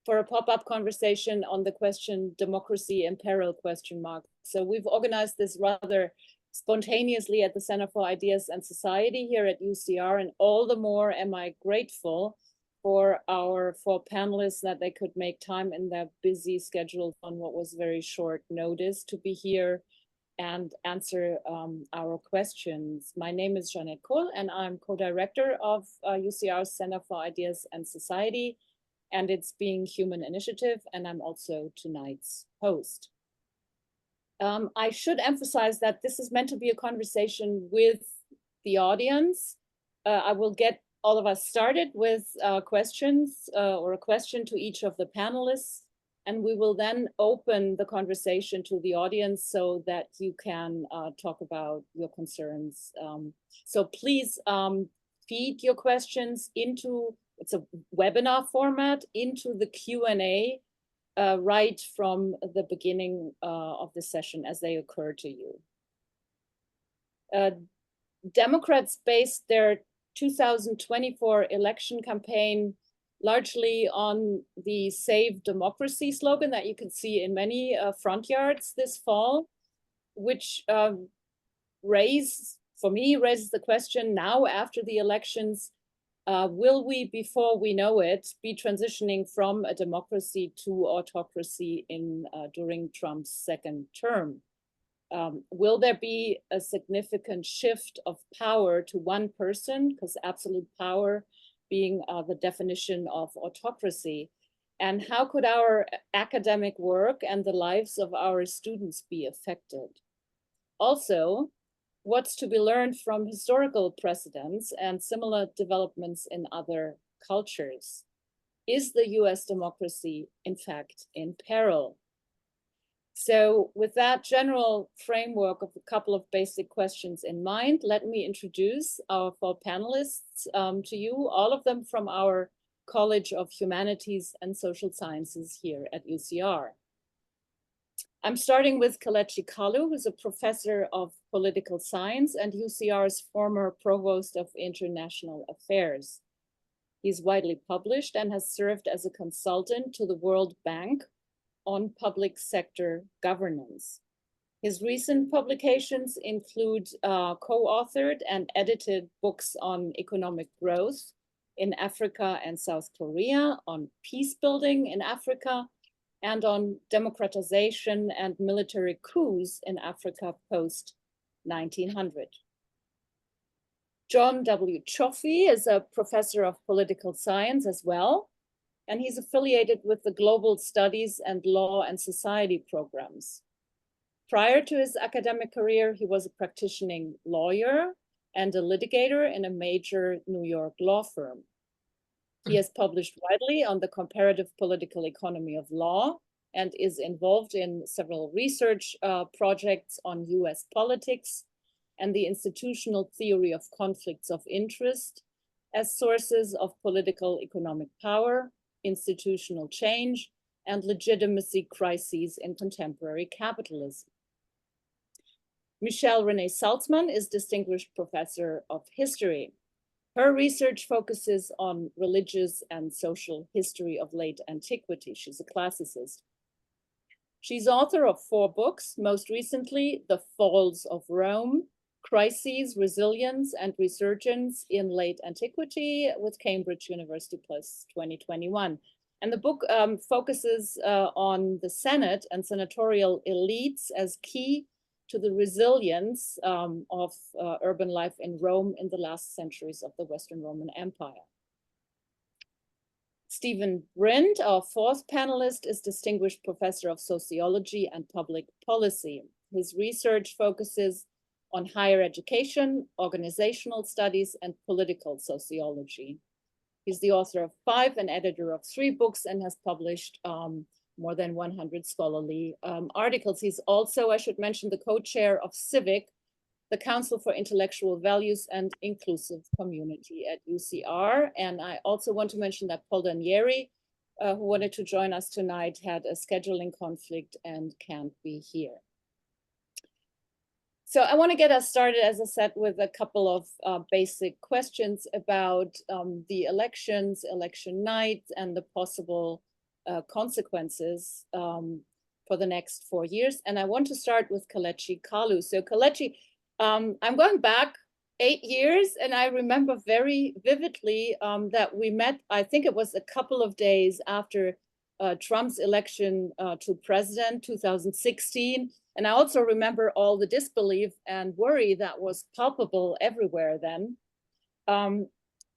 for a pop-up conversation on the question, democracy in peril, ? So we've organized this rather spontaneously at the Center for Ideas and Society here at UCR, and all the more am I grateful for our four panelists that they could make time in their busy schedule on what was very short notice to be here and answer our questions. My name is Jeanette Kohl, and I'm co-director of UCR's Center for Ideas and Society and its Being Human initiative, and I'm also tonight's host. I should emphasize that this is meant to be a conversation with the audience. I will get all of us started with questions or a question to each of the panelists, and we will then open the conversation to the audience so that you can talk about your concerns. So please feed your questions into, it's a webinar format, into the Q&A right from the beginning of the session as they occur to you. Democrats based their 2024 election campaign largely on the Save Democracy slogan that you can see in many front yards this fall, which raises the question now after the elections, will we, before we know it, be transitioning from a democracy to autocracy during Trump's second term? Will there be a significant shift of power to one person, because absolute power being the definition of autocracy? And how could our academic work and the lives of our students be affected? Also, what's to be learned from historical precedents and similar developments in other cultures? Is the US democracy, in fact, in peril? So with that general framework of a couple of basic questions in mind, let me introduce our four panelists to you, all of them from our College of Humanities and Social Sciences here at UCR. I'm starting with Kelechi Kalu, who's a professor of political science and UCR's former provost of international affairs. He's widely published and has served as a consultant to the World Bank on public sector governance. His recent publications include co-authored and edited books on economic growth in Africa and South Korea, on peace building in Africa, and on democratization and military coups in Africa post-1900. John W. Cioffi is a professor of political science as well, and he's affiliated with the Global Studies and Law and Society programs. Prior to his academic career, he was a practicing lawyer and a litigator in a major New York law firm. He has published widely on the comparative political economy of law and is involved in several research projects on US politics and the institutional theory of conflicts of interest as sources of political economic power, institutional change, and legitimacy crises in contemporary capitalism. Michele Salzman is Distinguished Professor of History. Her research focuses on religious and social history of late antiquity. She's a classicist. She's author of 4 books, most recently, The Falls of Rome, Crises, Resilience, and Resurgence in Late Antiquity with Cambridge University Press 2021. And the book focuses on the Senate and senatorial elites as key to the resilience of urban life in Rome in the last centuries of the Western Roman Empire. Steven Brint, our 4th panelist, is Distinguished Professor of Sociology and Public Policy. His research focuses on higher education, organizational studies, and political sociology. He's the author of 5 and editor of 3 books and has published more than 100 scholarly articles. He's also, I should mention, the co-chair of CIVIC, the Council for Intellectual Values and Inclusive Community at UCR. And I also want to mention that Paul Danieri, who wanted to join us tonight, had a scheduling conflict and can't be here. So I want to get us started, as I said, with a couple of basic questions about the elections, election night, and the possible consequences for the next 4 years. And I want to start with Kelechi Kalu. So Kelechi, I'm going back 8 years, and I remember very vividly that we met, I think it was a couple of days after Trump's election to president, 2016. And I also remember all the disbelief and worry that was palpable everywhere then.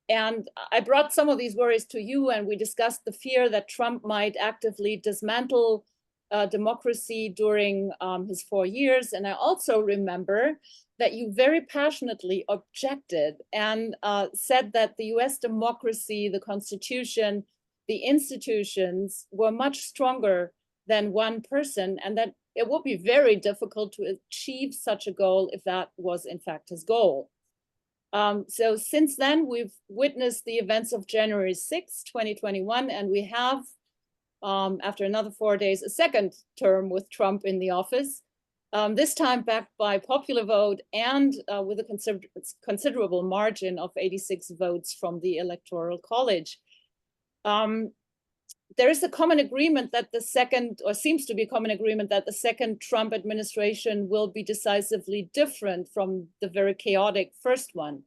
And I brought some of these worries to you, and we discussed the fear that Trump might actively dismantle democracy during his 4 years. And I also remember that you very passionately objected and said that the US democracy, the Constitution, the institutions were much stronger than one person, and that it would be very difficult to achieve such a goal if that was in fact his goal. So since then, we've witnessed the events of January 6, 2021, and we have, after another 4 days, a second term with Trump in the office, this time backed by popular vote and with a considerable margin of 86 votes from the Electoral College. There is a common agreement that the second, or seems to be a common agreement that the second Trump administration will be decisively different from the very chaotic first one.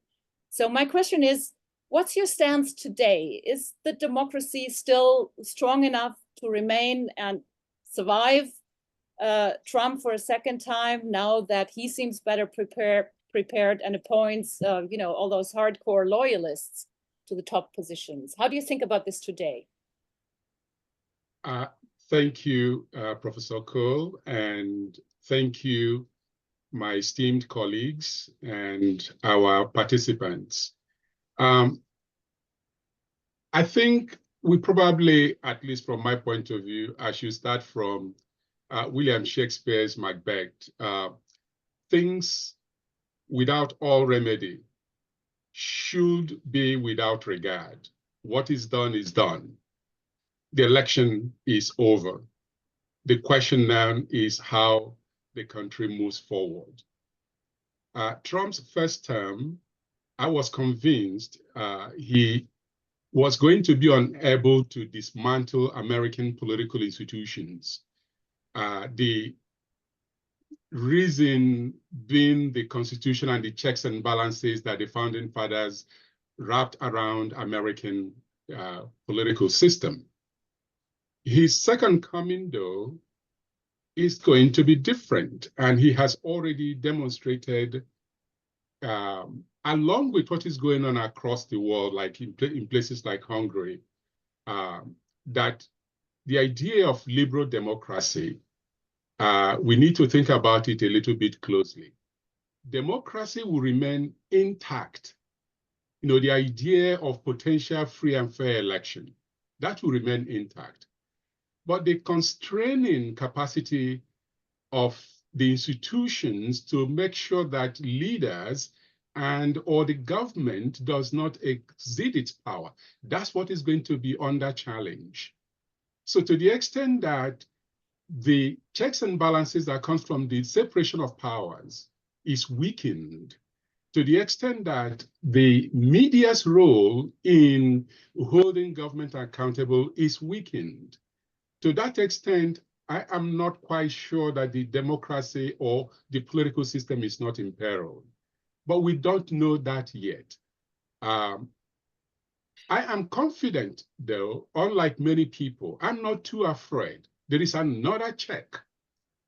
So my question is, what's your stance today? Is the democracy still strong enough to remain and survive Trump for a second time now that he seems better prepared and appoints, all those hardcore loyalists to the top positions? How do you think about this today? Thank you, Professor Cole, and thank you, my esteemed colleagues and our participants. I think we probably, at least from my point of view, I should start from William Shakespeare's Macbeth. Things without all remedy should be without regard. What is done is done. The election is over. The question now is how the country moves forward. Trump's first term, I was convinced he was going to be unable to dismantle American political institutions. The reason being the Constitution and the checks and balances that the founding fathers wrapped around American political system. His second coming, though, is going to be different, and he has already demonstrated, along with what is going on across the world, like in places like Hungary, that the idea of liberal democracy, we need to think about it a little bit closely. Democracy will remain intact. The idea of potential free and fair election, that will remain intact. But the constraining capacity of the institutions to make sure that leaders or the government does not exceed its power, that's what is going to be under challenge. So to the extent that the checks and balances that comes from the separation of powers is weakened, to the extent that the media's role in holding government accountable is weakened, to that extent, I am not quite sure that the democracy or the political system is not in peril. But we don't know that yet. I am confident, though, unlike many people, I'm not too afraid. There is another check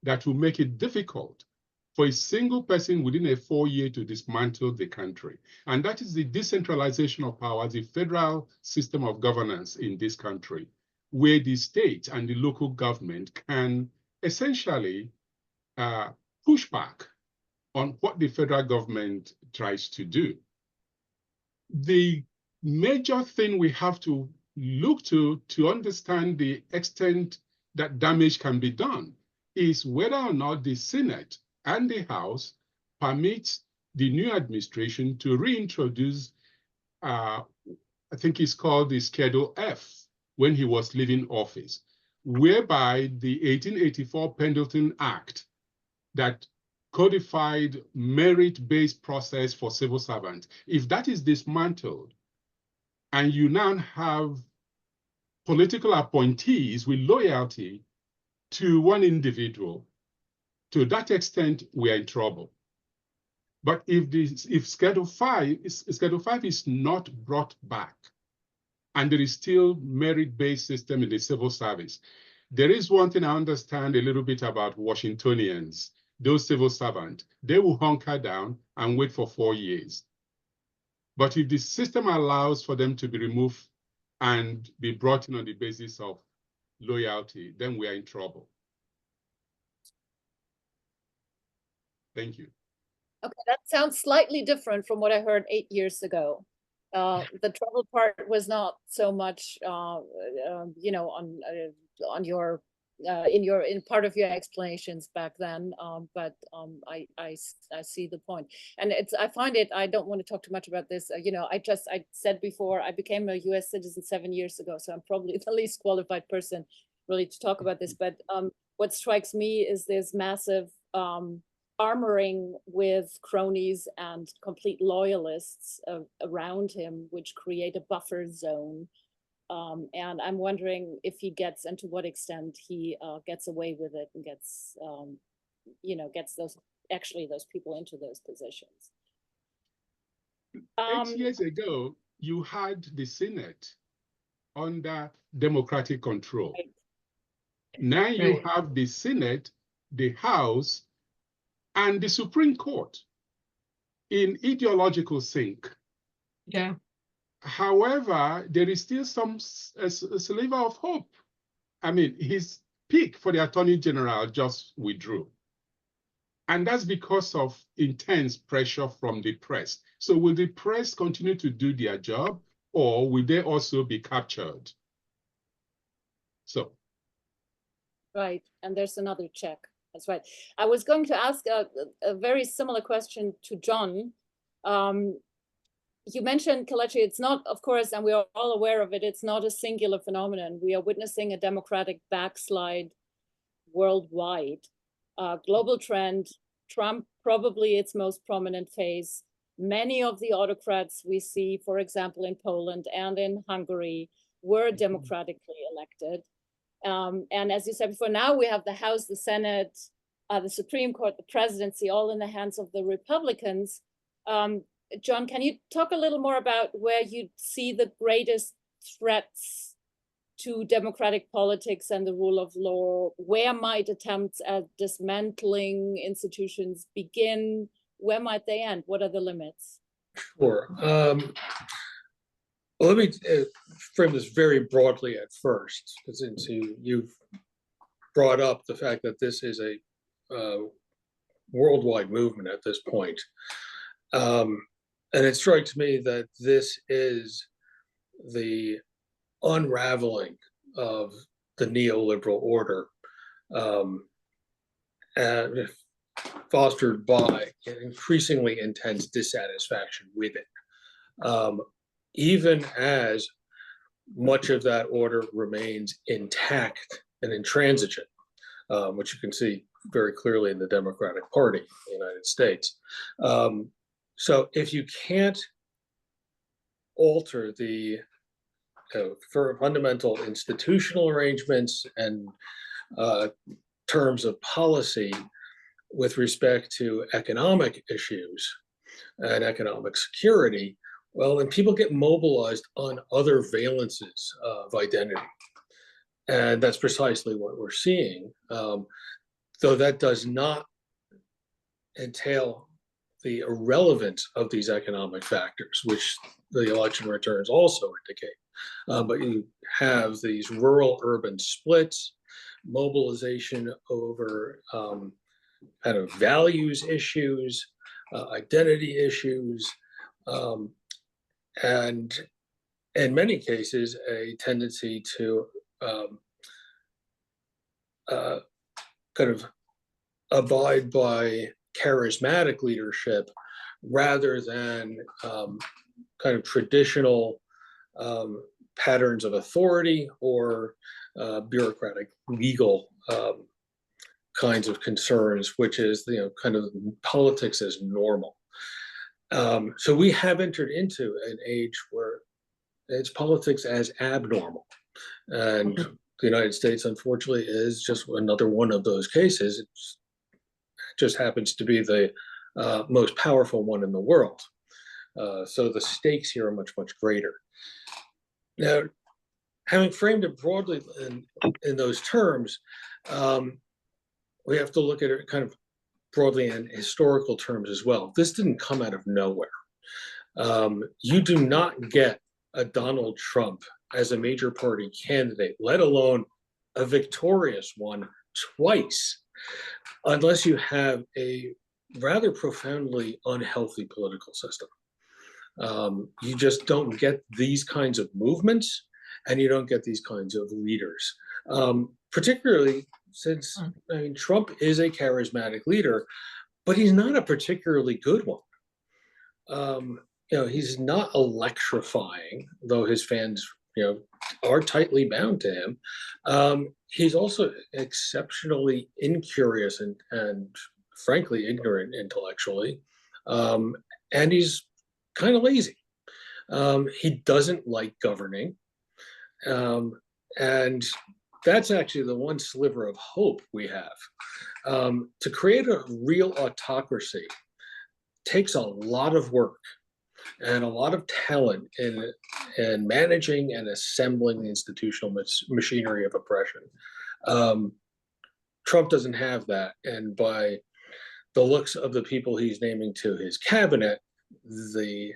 that will make it difficult for a single person within a 4-year to dismantle the country. And that is the decentralization of power, the federal system of governance in this country, where the state and the local government can essentially push back on what the federal government tries to do. The major thing we have to look to understand the extent that damage can be done is whether or not the Senate and the House permits the new administration to reintroduce, I think it's called the Schedule F, when he was leaving office, whereby the 1884 Pendleton Act that codified merit-based process for civil servants, if that is dismantled and you now have political appointees with loyalty to one individual, to that extent, we are in trouble. But if Schedule 5 is not brought back, and there is still merit-based system in the civil service, there is one thing I understand a little bit about Washingtonians, those civil servants. They will hunker down and wait for 4 years. But if the system allows for them to be removed and be brought in on the basis of loyalty, then we are in trouble. Thank you. Okay, that sounds slightly different from what I heard 8 years ago. The trouble part was not so much, you know, on your in part of your explanations back then, but I see the point, and I find it. I don't want to talk too much about this. You know, I said before, I became a U.S. citizen 7 years ago, so I'm probably the least qualified person really to talk about this. But what strikes me is this massive armoring with cronies and complete loyalists around him, which create a buffer zone. And I'm wondering if he gets, and to what extent he gets away with it and gets, you know, gets those people into those positions. 8 years ago, you had the Senate under Democratic control. Right. Now you have the Senate, the House, and the Supreme Court in ideological sync. Yeah. However, there is still a sliver of hope. I mean, his pick for the Attorney General just withdrew. And that's because of intense pressure from the press. So will the press continue to do their job, or will they also be captured? So. Right, and there's another check. That's right. I was going to ask a very similar question to John. You mentioned, Kelechi, it's not, of course, and we are all aware of it, it's not a singular phenomenon. We are witnessing a democratic backslide worldwide. Global trend, Trump probably its most prominent phase. Many of the autocrats we see, for example, in Poland and in Hungary, were democratically elected. And as you said before, now we have the House, the Senate, the Supreme Court, the presidency, all in the hands of the Republicans. John, can you talk a little more about where you see the greatest threats to democratic politics and the rule of law? Where might attempts at dismantling institutions begin? Where might they end? What are the limits? Sure. Well, let me frame this very broadly at first, because you've brought up the fact that this is a worldwide movement at this point. And it strikes me that this is the unraveling of the neoliberal order, and fostered by an increasingly intense dissatisfaction with it. Even as much of that order remains intact and intransigent, which you can see very clearly in the Democratic Party in the United States. So if you can't alter the fundamental institutional arrangements and terms of policy with respect to economic issues and economic security, well, then people get mobilized on other valences of identity. And that's precisely what we're seeing, though that does not entail the irrelevance of these economic factors, which the election returns also indicate. But you have these rural-urban splits, mobilization over kind of values issues, identity issues, and in many cases, a tendency to kind of abide by charismatic leadership rather than kind of traditional patterns of authority or bureaucratic legal kinds of concerns, which is kind of politics as normal. So we have entered into an age where it's politics as abnormal. And the United States, unfortunately, is just another one of those cases. It just happens to be the most powerful one in the world. So the stakes here are much, much greater. Now, having framed it broadly in those terms, we have to look at it kind of broadly in historical terms as well. This didn't come out of nowhere. You do not get a Donald Trump as a major party candidate, let alone a victorious one twice, unless you have a rather profoundly unhealthy political system. You just don't get these kinds of movements, and you don't get these kinds of leaders. Particularly since, I mean, Trump is a charismatic leader, but he's not a particularly good one. He's not electrifying, though his fans, are tightly bound to him. He's also exceptionally incurious and frankly ignorant intellectually, and he's kind of lazy. He doesn't like governing, and that's actually the one sliver of hope we have. To create a real autocracy takes a lot of work and a lot of talent in managing and assembling the institutional machinery of oppression. Trump doesn't have that, and by the looks of the people he's naming to his cabinet, the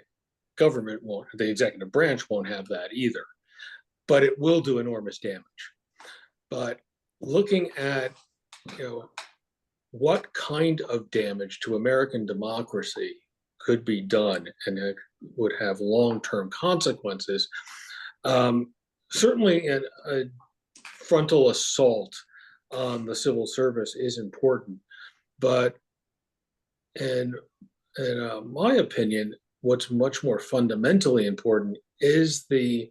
government won't, the executive branch won't have that either. But it will do enormous damage. But looking at, what kind of damage to American democracy could be done and it would have long-term consequences, certainly a frontal assault on the civil service is important. But in my opinion, what's much more fundamentally important is the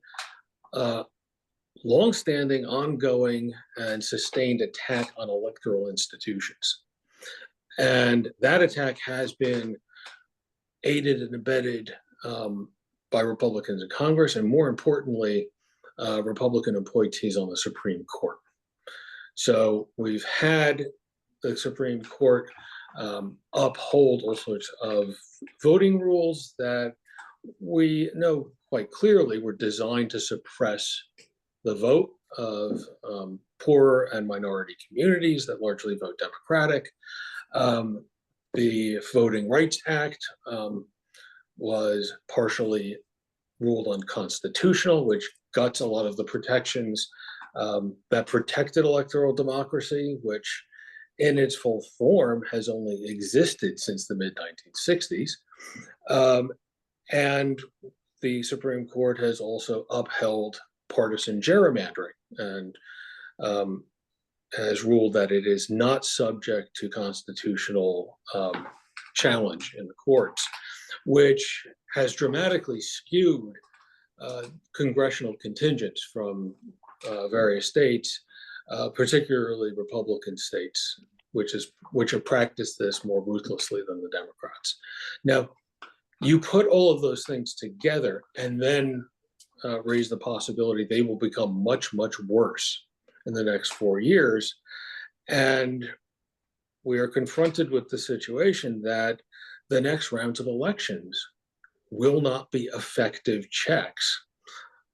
long-standing, ongoing, and sustained attack on electoral institutions. And that attack has been aided and abetted by Republicans in Congress, and more importantly, Republican appointees on the Supreme Court. So we've had the Supreme Court uphold all sorts of voting rules that we know quite clearly were designed to suppress the vote of poorer and minority communities that largely vote Democratic. The Voting Rights Act was partially ruled unconstitutional, which guts a lot of the protections that protected electoral democracy, which in its full form has only existed since the mid-1960s. And the Supreme Court has also upheld partisan gerrymandering and has ruled that it is not subject to constitutional challenge in the courts, which has dramatically skewed congressional contingents from various states, particularly Republican states, which have practiced this more ruthlessly than the Democrats. Now, you put all of those things together and then raise the possibility they will become much, much worse in the next 4 years. And we are confronted with the situation that the next rounds of elections will not be effective checks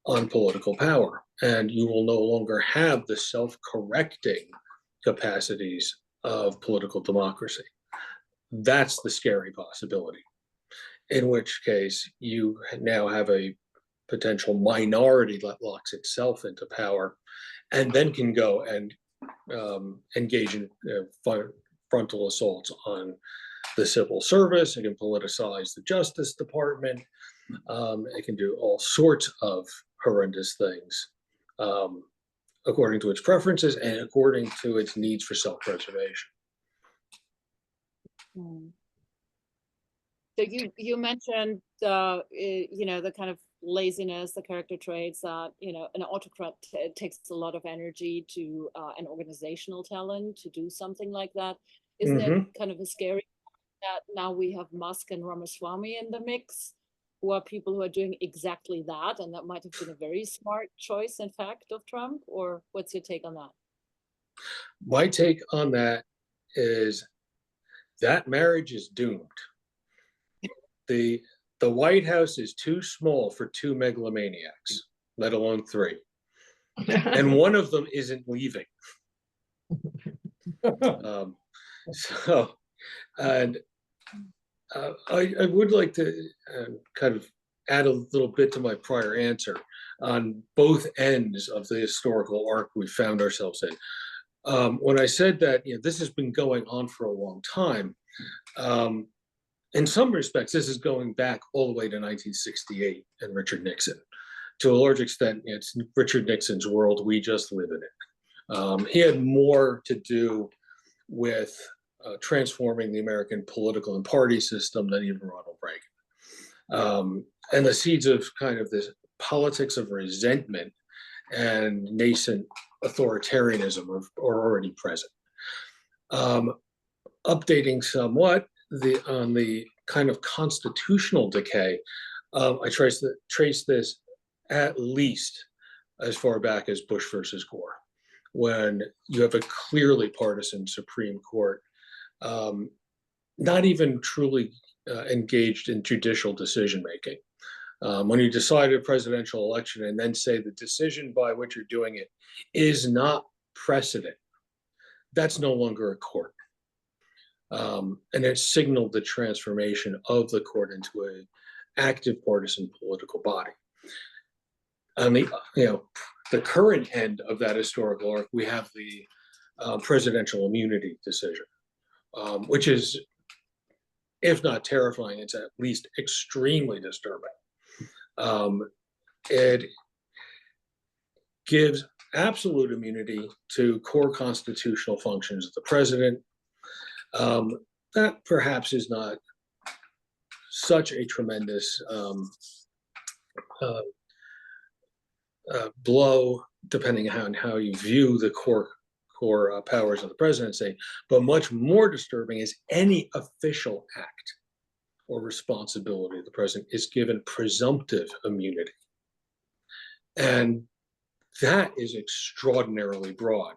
on political power. And you will no longer have the self-correcting capacities of political democracy. That's the scary possibility, in which case you now have a potential minority that locks itself into power and then can go and engage in frontal assaults on the civil service. It can politicize the Justice Department. It can do all sorts of horrendous things according to its preferences and according to its needs for self-preservation. So you mentioned the kind of laziness, the character traits that an autocrat takes a lot of energy to an organizational talent to do something like that. Isn't it kind of a scary that now we have Musk and Ramaswamy in the mix? who are people who are doing exactly that, and that might have been a very smart choice, in fact, of Trump? Or what's your take on that? My take on that is that marriage is doomed. The White House is too small for two megalomaniacs, let alone three. And one of them isn't leaving. I would like to kind of add a little bit to my prior answer on both ends of the historical arc we found ourselves in. When I said that this has been going on for a long time, in some respects, this is going back all the way to 1968 and Richard Nixon. To a large extent, it's Richard Nixon's world. We just live in it. He had more to do with transforming the American political and party system than even Ronald Reagan. And the seeds of kind of this politics of resentment and nascent authoritarianism are already present. Updating somewhat on the kind of constitutional decay, I trace this at least as far back as Bush versus Gore, when you have a clearly partisan Supreme Court, not even truly engaged in judicial decision making. When you decide a presidential election and then say the decision by which you're doing it is not precedent, that's no longer a court. And it signaled the transformation of the court into an active partisan political body. On the current end of that historical arc, we have the presidential immunity decision, which is, if not terrifying, it's at least extremely disturbing. It gives absolute immunity to core constitutional functions of the president. That perhaps is not such a tremendous blow, depending on how you view the core powers of the presidency. But much more disturbing is any official act or responsibility of the president is given presumptive immunity. And that is extraordinarily broad,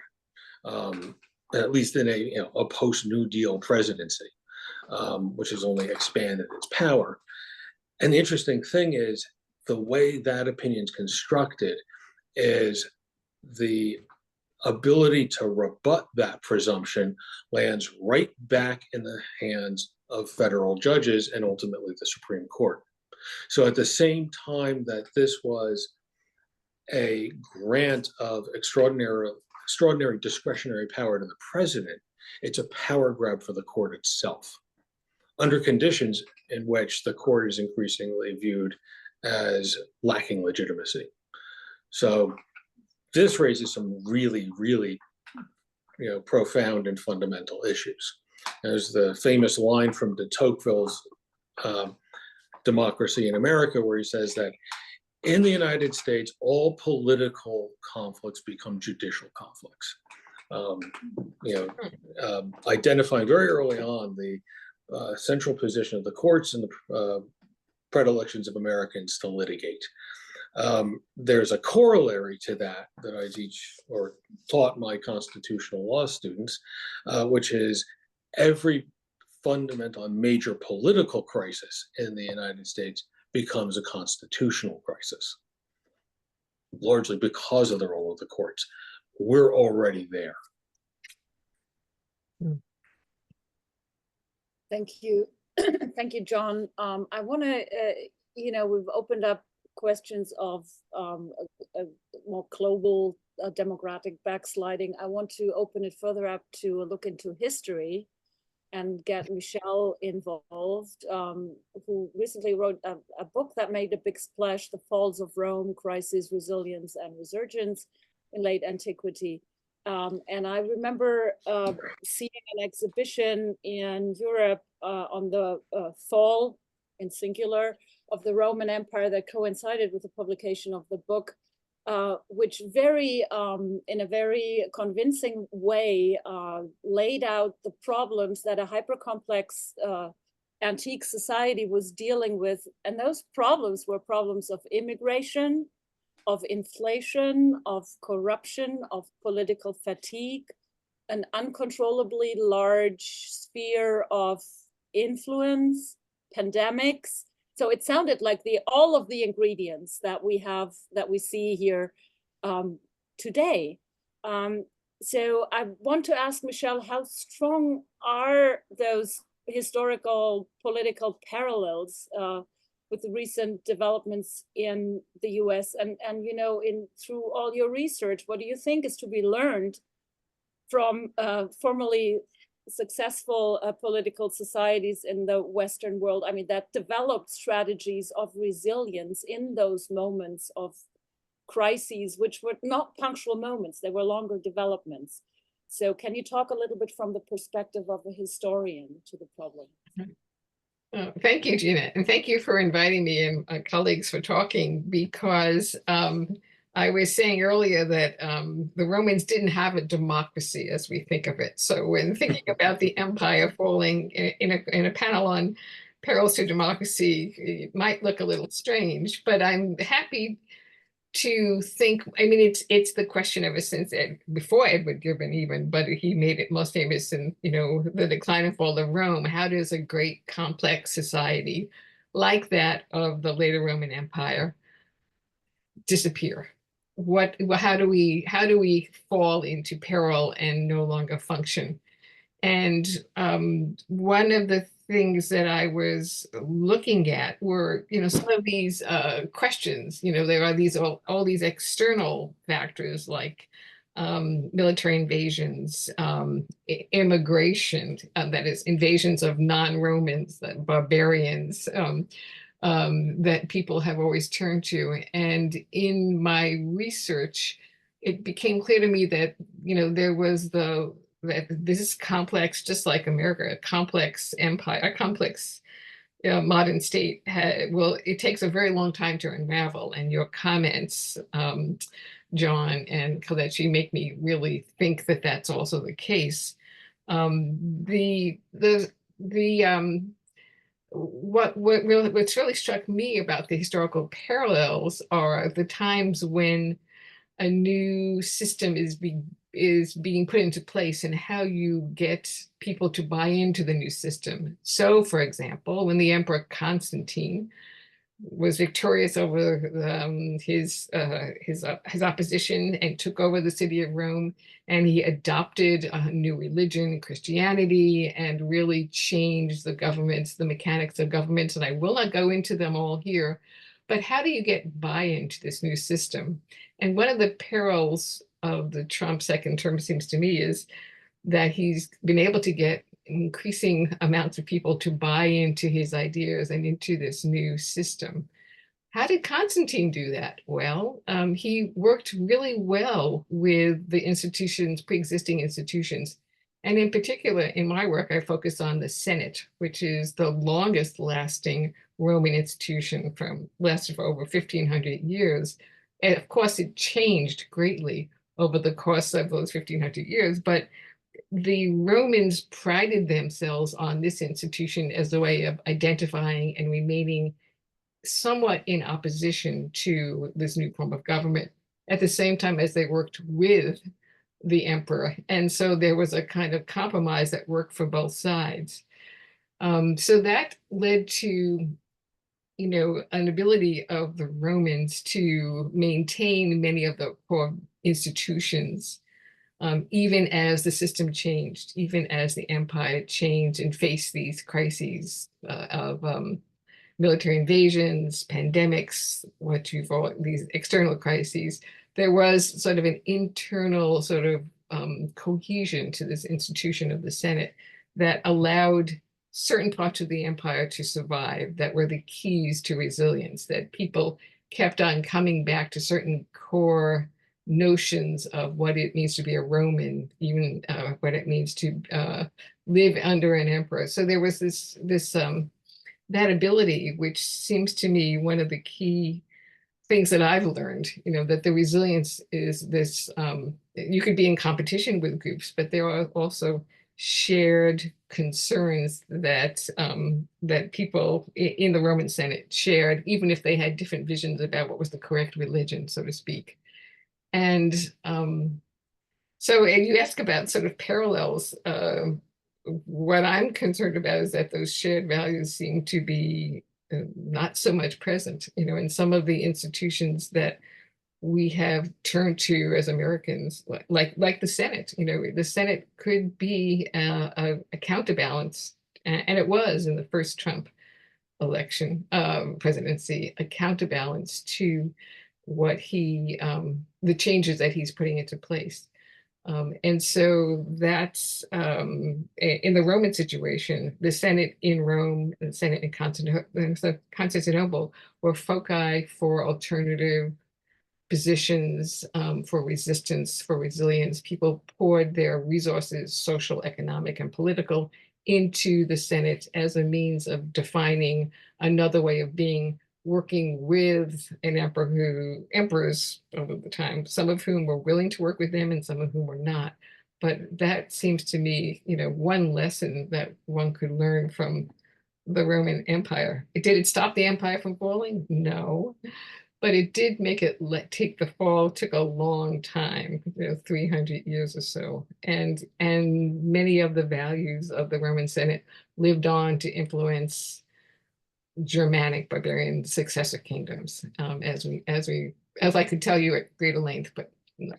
at least in a post-New Deal presidency, which has only expanded its power. And the interesting thing is, the way that opinion is constructed is the ability to rebut that presumption lands right back in the hands of federal judges and ultimately the Supreme Court. So at the same time that this was a grant of extraordinary discretionary power to the president, it's a power grab for the court itself, under conditions in which the court is increasingly viewed as lacking legitimacy. So this raises some really, really profound and fundamental issues. There's the famous line from de Tocqueville's Democracy in America, where he says that in the United States, all political conflicts become judicial conflicts. Identifying very early on the central position of the courts and the predilections of Americans to litigate. There's a corollary to that I teach or taught my constitutional law students, which is every fundamental and major political crisis in the United States becomes a constitutional crisis, largely because of the role of the courts. We're already there. Thank you. Thank you, John. I want to, we've opened up questions of a more global democratic backsliding. I want to open it further up to a look into history and get Michele involved, who recently wrote a book that made a big splash, The Falls of Rome, Crisis, Resilience, and Resurgence in Late Antiquity. And I remember seeing an exhibition in Europe on the fall, in singular, of the Roman Empire that coincided with the publication of the book, which in a very convincing way, laid out the problems that a hyper-complex antique society was dealing with. And those problems were problems of immigration, of inflation, of corruption, of political fatigue, an uncontrollably large sphere of influence, pandemics. So it sounded like all of the ingredients that we have, that we see here today. So I want to ask Michele, how strong are those historical political parallels with the recent developments in the US? And you know, through all your research, what do you think is to be learned from formerly successful political societies in the Western world? I mean, that developed strategies of resilience in those moments of crises, which were not punctual moments, they were longer developments. So can you talk a little bit from the perspective of a historian to the problem? Thank you, Gina, and thank you for inviting me and colleagues for talking, because I was saying earlier that the Romans didn't have a democracy as we think of it. So when thinking about the empire falling in a panel on perils to democracy, it might look a little strange, but I'm happy to think. I mean, it's the question ever since before Edward Gibbon even, but he made it most famous in, you know, The Decline and Fall of Rome. How does a great complex society like that of the later Roman Empire disappear? How do we fall into peril and no longer function? And one of the things that I was looking at were, you know, some of these questions. You know, there are these all these external factors like military invasions, immigration, that is, invasions of non-Romans, barbarians, that people have always turned to. And in my research, it became clear to me that, you know, there was that this complex, just like America, a complex empire, a complex modern state, it takes a very long time to unravel. And your comments, John and Kelechi, make me really think that that's also the case. What's really struck me about the historical parallels are the times when a new system is being put into place and how you get people to buy into the new system. So, for example, when the Emperor Constantine was victorious over his opposition and took over the city of Rome, and he adopted a new religion, Christianity, and really changed the governments, the mechanics of governments. And I will not go into them all here, but how do you get buy-in to this new system? And one of the perils of the Trump second term, seems to me, is that he's been able to get increasing amounts of people to buy into his ideas and into this new system. How did Constantine do that? Well, he worked really well with the institutions, pre-existing institutions. And in particular, in my work, I focus on the Senate, which is the longest lasting Roman institution, lasted for over 1,500 years. And of course, it changed greatly over the course of those 1,500 years, but the Romans prided themselves on this institution as a way of identifying and remaining somewhat in opposition to this new form of government, at the same time as they worked with the emperor. And so there was a kind of compromise that worked for both sides. So that led to, you know, an ability of the Romans to maintain many of the core institutions, even as the system changed, even as the empire changed and faced these crises of military invasions, pandemics, these external crises. There was sort of an internal sort of cohesion to this institution of the Senate that allowed certain parts of the empire to survive, that were the keys to resilience, that people kept on coming back to certain core notions of what it means to be a Roman, even what it means to live under an emperor. So there was that ability, which seems to me one of the key things that I've learned, you know, that the resilience is this, you could be in competition with groups, but there are also shared concerns that that people in the Roman Senate shared, even if they had different visions about what was the correct religion, so to speak. And so you ask about sort of parallels. What I'm concerned about is that those shared values seem to be not so much present, in some of the institutions that we have turned to as Americans, like the Senate. The Senate could be a counterbalance, and it was in the first Trump election, presidency, a counterbalance to what the changes that he's putting into place. And so that's in the Roman situation, the Senate in Rome, the Senate in Constantinople were foci for alternative positions, for resistance, for resilience. People poured their resources, social, economic, and political, into the Senate as a means of defining another way of being, working with an emperors over the time, some of whom were willing to work with them and some of whom were not. But that seems to me, one lesson that one could learn from the Roman Empire. Did it stop the empire from falling? No. But it did make it take the fall, took a long time, 300 years or so. And many of the values of the Roman Senate lived on to influence Germanic barbarian successor kingdoms, as I could tell you at greater length, but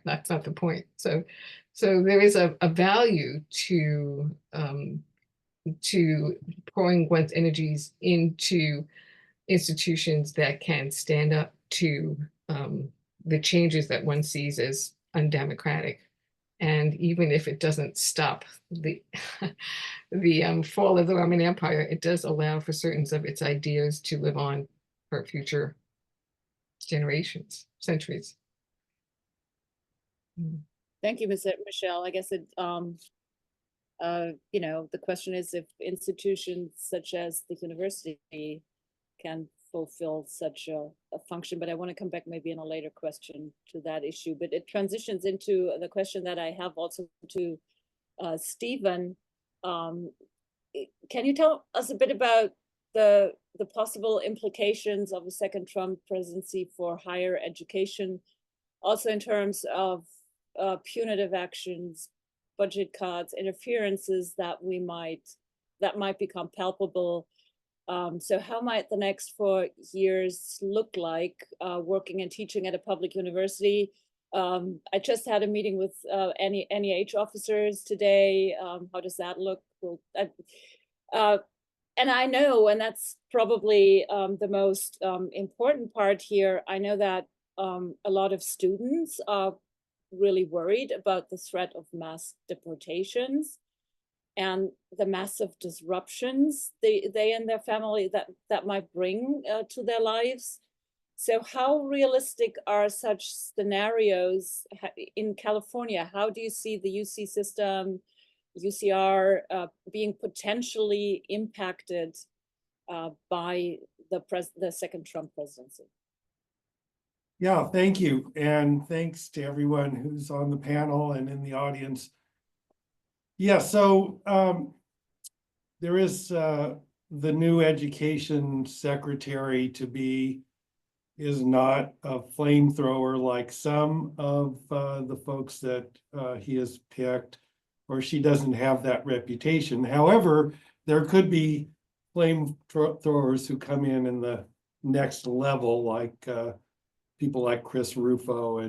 that's not the point. So there is a value to pouring one's energies into institutions that can stand up to the changes that one sees as undemocratic. And even if it doesn't stop the fall of the Roman Empire, it does allow for certain of its ideas to live on for future generations, centuries. Thank you, Michele. I guess it, the question is if institutions such as the university can fulfill such a function, but I want to come back maybe in a later question to that issue. But it transitions into the question that I have also to Steven. Can you tell us a bit about the possible implications of a second Trump presidency for higher education, also in terms of punitive actions, budget cuts, interferences that might become palpable? So how might the next 4 years look like working and teaching at a public university? I just had a meeting with NEH officers today. How does that look? And I know, and that's probably the most important part here, I know that a lot of students are really worried about the threat of mass deportations and the massive disruptions they and their family that might bring to their lives. So how realistic are such scenarios in California? How do you see the UC system, UCR being potentially impacted by the second Trump presidency? Yeah, thank you. And thanks to everyone who's on the panel and in the audience. Yeah, so there is the new education secretary to be is not a flamethrower like some of the folks that he has picked, or she doesn't have that reputation. However, there could be flamethrowers who come in the next level, like people like Chris Rufo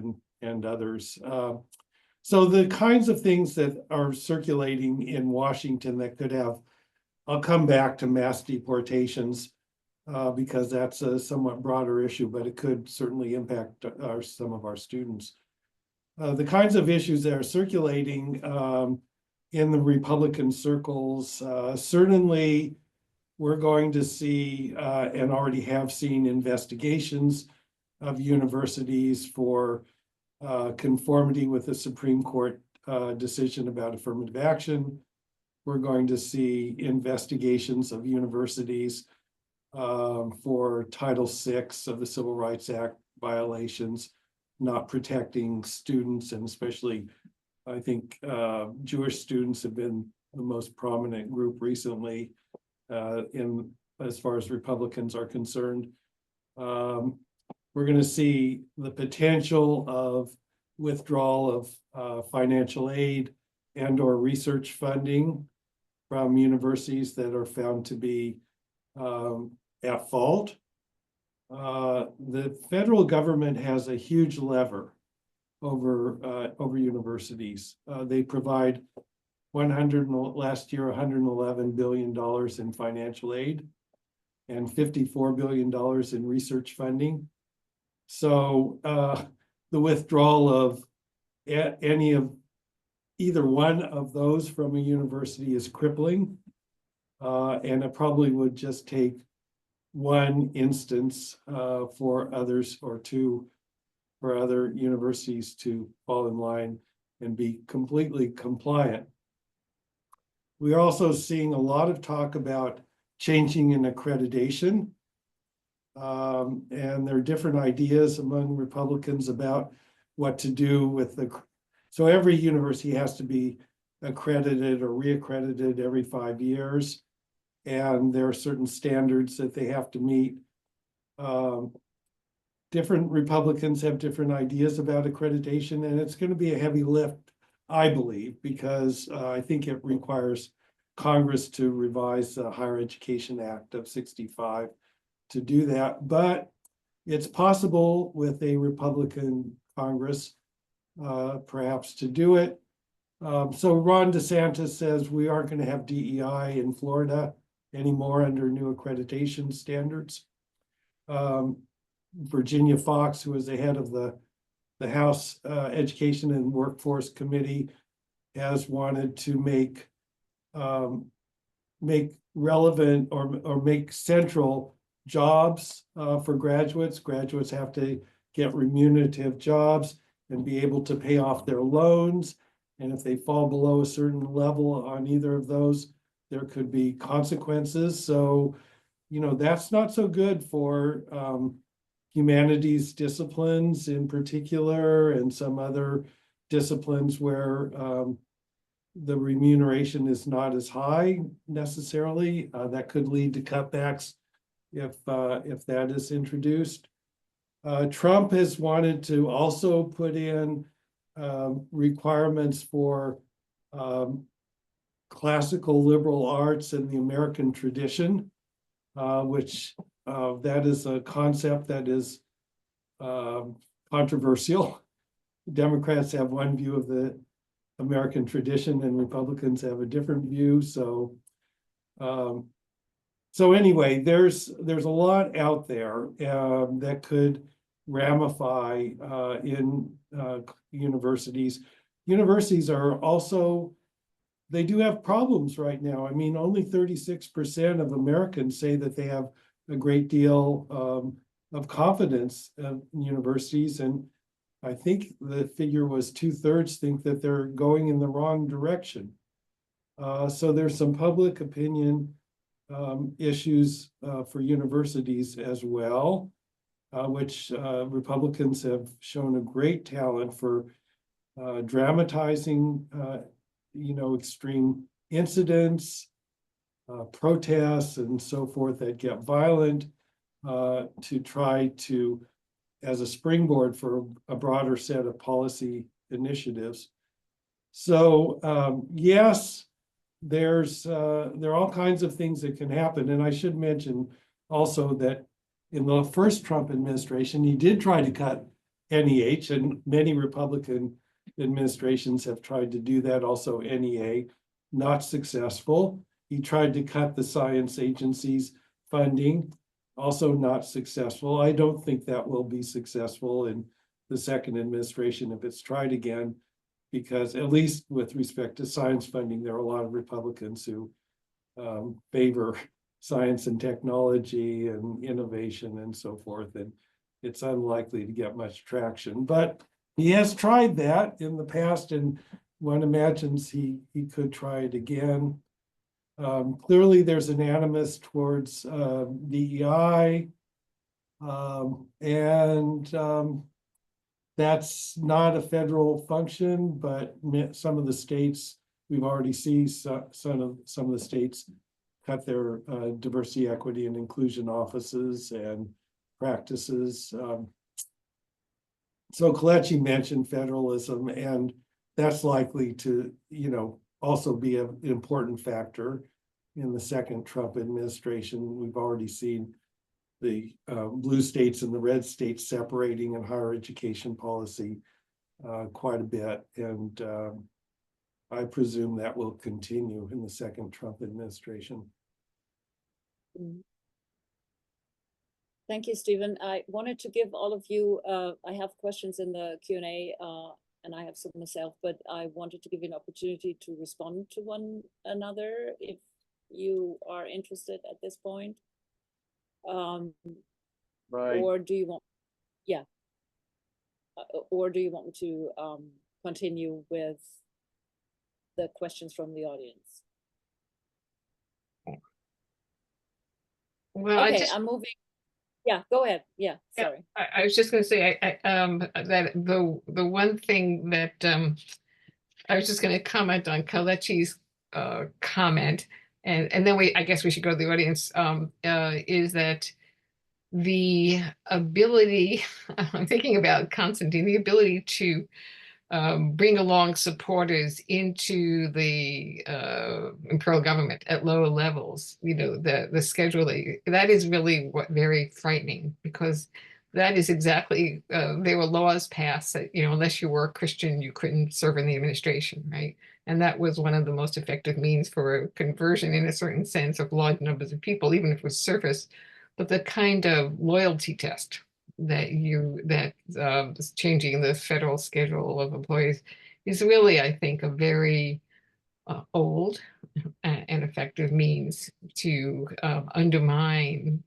and others. So the kinds of things that are circulating in Washington that could have, I'll come back to mass deportations because that's a somewhat broader issue, but it could certainly impact some of our students. The kinds of issues that are circulating in the Republican circles, certainly we're going to see and already have seen investigations of universities for conformity with the Supreme Court decision about affirmative action. We're going to see investigations of universities for Title VI of the Civil Rights Act violations, not protecting students, and especially, I think, Jewish students have been most prominent group recently in as far as Republicans are concerned. We're going to see the potential of withdrawal of financial aid and or research funding from universities that are found to be at fault. The federal government has a huge lever over universities. They provide last year $111 billion in financial aid and $54 billion in research funding. So the withdrawal of either one of those from a university is crippling, and it probably would just take one instance for others or two for other universities to fall in line and be completely compliant. We're also seeing a lot of talk about changing in accreditation. And there are different ideas among Republicans about what to do with so every university has to be accredited or reaccredited every 5 years. And there are certain standards that they have to meet. Different Republicans have different ideas about accreditation, and it's going to be a heavy lift, I believe, because I think it requires Congress to revise the Higher Education Act of '65 to do that. But it's possible with a Republican Congress, perhaps, to do it. So Ron DeSantis says we aren't going to have DEI in Florida anymore under new accreditation standards. Virginia Fox, who is the head of the House Education and Workforce Committee, has wanted to make relevant or make central jobs for graduates. Graduates have to get remunerative jobs and be able to pay off their loans. And if they fall below a certain level on either of those, there could be consequences. So, that's not so good for humanities disciplines in particular, and some other disciplines where the remuneration is not as high necessarily. That could lead to cutbacks if that is introduced. Trump has wanted to also put in requirements for classical liberal arts and the American tradition, which that is a concept that is controversial. Democrats have one view of the American tradition and Republicans have a different view. So anyway, there's a lot out there that could ramify in universities. Universities are also, they do have problems right now. I mean, only 36% of Americans say that they have a great deal of confidence in universities. And I think the figure was 2/3 think that they're going in the wrong direction. So there's some public opinion issues for universities as well, which Republicans have shown a great talent for dramatizing, extreme incidents, protests, and so forth that get violent to try to, as a springboard for a broader set of policy initiatives. So yes, there are all kinds of things that can happen. And I should mention also that in the first Trump administration, he did try to cut NEH, and many Republican administrations have tried to do that, also NEA, not successful. He tried to cut the science agencies' funding, also not successful. I don't think that will be successful in the second administration if it's tried again, because at least with respect to science funding, there are a lot of Republicans who favor science and technology and innovation and so forth, and it's unlikely to get much traction. But he has tried that in the past, and one imagines he could try it again. Clearly, there's an animus towards DEI, and that's not a federal function, but some of the states we've already seen some of the states cut their diversity, equity, and inclusion offices and practices. So Kelechi mentioned federalism, and that's likely to, also be an important factor in the second Trump administration. We've already seen the blue states and the red states separating in higher education policy quite a bit, and I presume that will continue in the second Trump administration. Thank you, Stephen. I wanted to give all of you, I have questions in the Q&A, and I have some myself, but I wanted to give you an opportunity to respond to one another if you are interested at this point. Right. Or do you want, or do you want me to continue with the questions from the audience? Well, okay, I'm moving. Yeah, go ahead. Yeah, sorry. I was just going to say that the one thing that I was just going to comment on Kelechi's comment, and then I guess we should go to the audience, is that the ability, I'm thinking about Constantine, the ability to bring along supporters into the imperial government at lower levels, the scheduling, that is really very frightening, because that is exactly, there were laws passed that, unless you were a Christian, you couldn't serve in the administration, right? And that was one of the most effective means for conversion in a certain sense of large numbers of people, even if it was surface. But the kind of loyalty test that changing the federal schedule of employees is really, I think, a very old and effective means to undermine,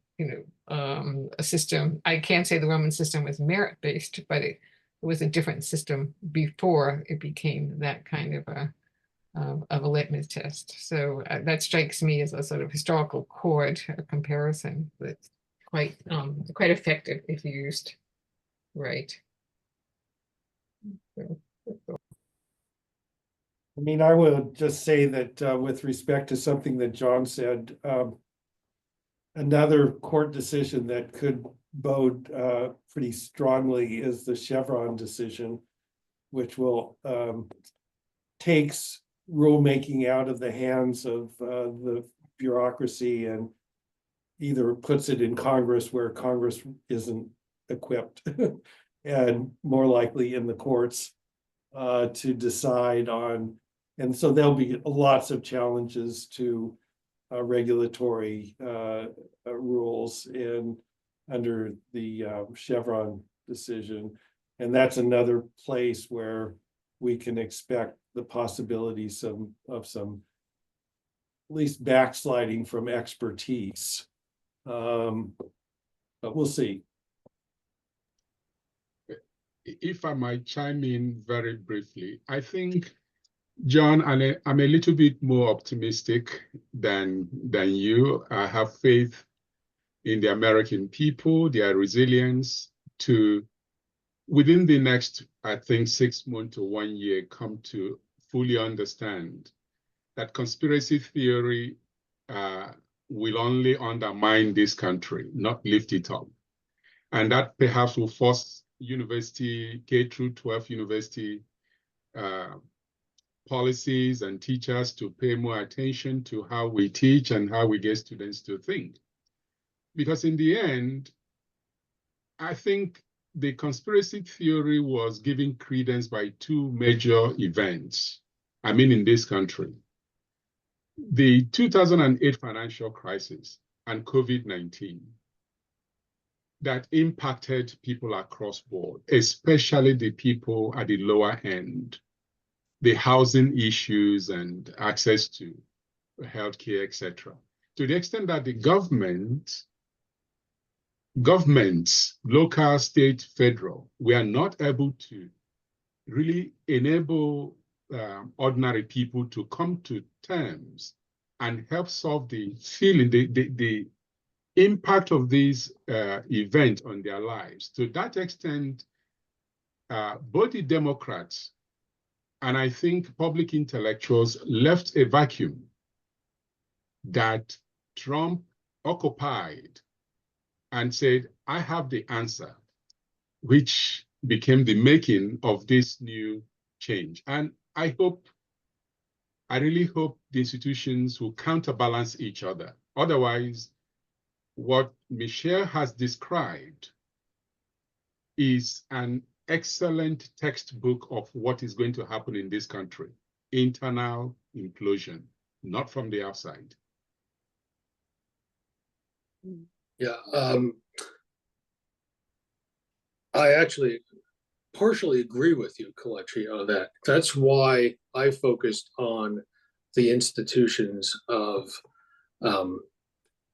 a system. I can't say the Roman system was merit-based, but it was a different system before it became that kind of a litmus test. So that strikes me as a sort of historical chord comparison that's quite effective if used right. I mean, I will just say that with respect to something that John said, another court decision that could bode pretty strongly is the Chevron decision, which will takes rulemaking out of the hands of the bureaucracy and either puts it in Congress, where Congress isn't equipped, and more likely in the courts to decide on. And so there'll be lots of challenges to regulatory rules under the Chevron decision. And that's another place where we can expect the possibilities of some at least backsliding from expertise. But we'll see. If I might chime in very briefly, I think, John, I'm a little bit more optimistic than you. I have faith in the American people, their resilience to, within the next, I think, 6 months to 1 year, come to fully understand that conspiracy theory will only undermine this country, not lift it up. And that perhaps will force university, K through 12 university policies and teachers to pay more attention to how we teach and how we get students to think. Because in the end, I think the conspiracy theory was given credence by two major events, in this country. The 2008 financial crisis and COVID-19 that impacted people across board, especially the people at the lower end, the housing issues and access to healthcare, etc. To the extent that the governments, local, state, federal, were not able to really enable ordinary people to come to terms and help solve the feeling, the impact of these events on their lives. To that extent, both the Democrats And I think public intellectuals left a vacuum that Trump occupied and said, I have the answer, which became the making of this new change. And I really hope the institutions will counterbalance each other. Otherwise, what Michele has described is an excellent textbook of what is going to happen in this country. Internal implosion, not from the outside. Yeah, I actually partially agree with you, Kelechi, on that. That's why I focused on the institutions of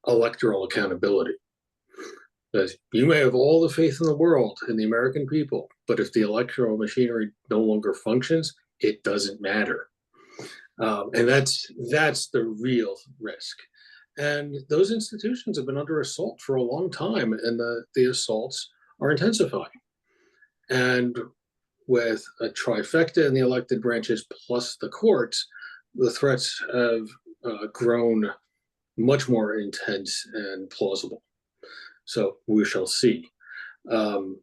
electoral accountability. Because you may have all the faith in the world in the American people, but if the electoral machinery no longer functions, it doesn't matter. And that's the real risk. And those institutions have been under assault for a long time, and the assaults are intensifying. And with a trifecta in the elected branches plus the courts, the threats have grown much more intense and plausible. So we shall see. And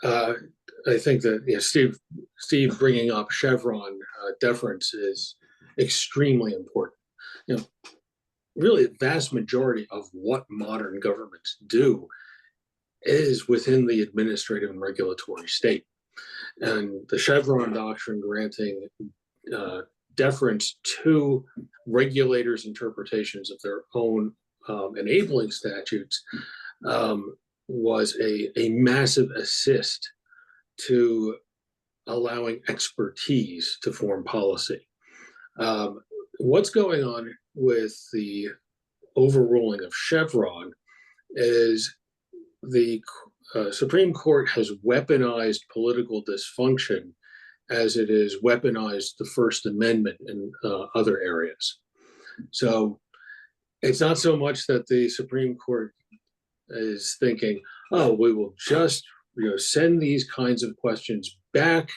I think that Steve bringing up Chevron deference is extremely important. Really, the vast majority of what modern governments do is within the administrative and regulatory state. And the Chevron doctrine granting deference to regulators' interpretations of their own enabling statutes was a massive assist to allowing expertise to form policy. What's going on with the overruling of Chevron is the Supreme Court has weaponized political dysfunction as it is weaponized the First Amendment in other areas. So it's not so much that the Supreme Court is thinking, oh, we will just send these kinds of questions back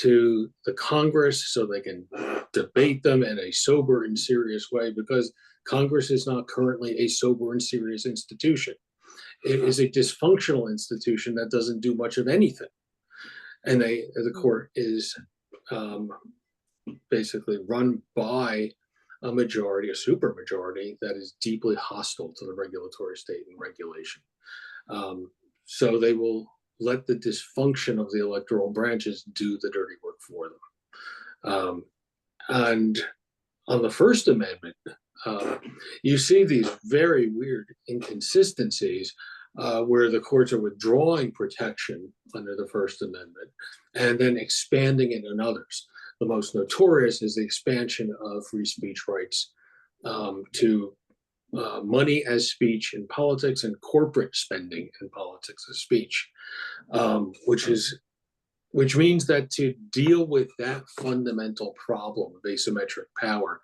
to the Congress so they can debate them in a sober and serious way, because Congress is not currently a sober and serious institution. It is a dysfunctional institution that doesn't do much of anything. And the court is basically run by a majority, a super majority, that is deeply hostile to the regulatory state and regulation. So they will let the dysfunction of the electoral branches do the dirty work for them. And on the First Amendment, you see these very weird inconsistencies where the courts are withdrawing protection under the First Amendment and then expanding it in others. The most notorious is the expansion of free speech rights to money as speech in politics and corporate spending in politics as speech, which means that to deal with that fundamental problem of asymmetric power,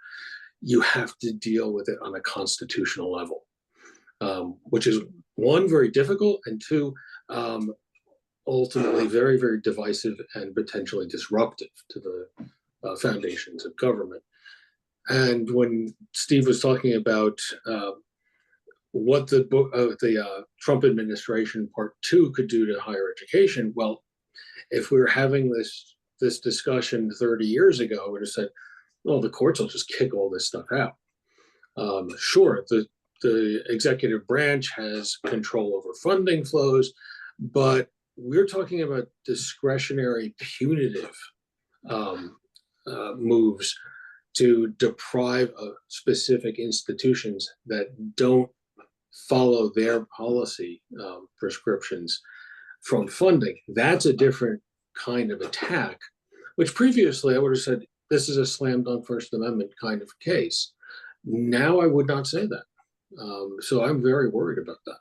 you have to deal with it on a constitutional level, which is one, very difficult, and two, ultimately very, very divisive and potentially disruptive to the foundations of government. And when Steve was talking about what the Trump administration Part 2 could do to higher education, well, if we were having this discussion 30 years ago, I would have said, well, the courts will just kick all this stuff out. Sure, the executive branch has control over funding flows, but we're talking about discretionary punitive moves to deprive specific institutions that don't follow their policy prescriptions from funding. That's a different kind of attack, which previously I would have said, this is a slam dunk First Amendment kind of case. Now I would not say that. So I'm very worried about that.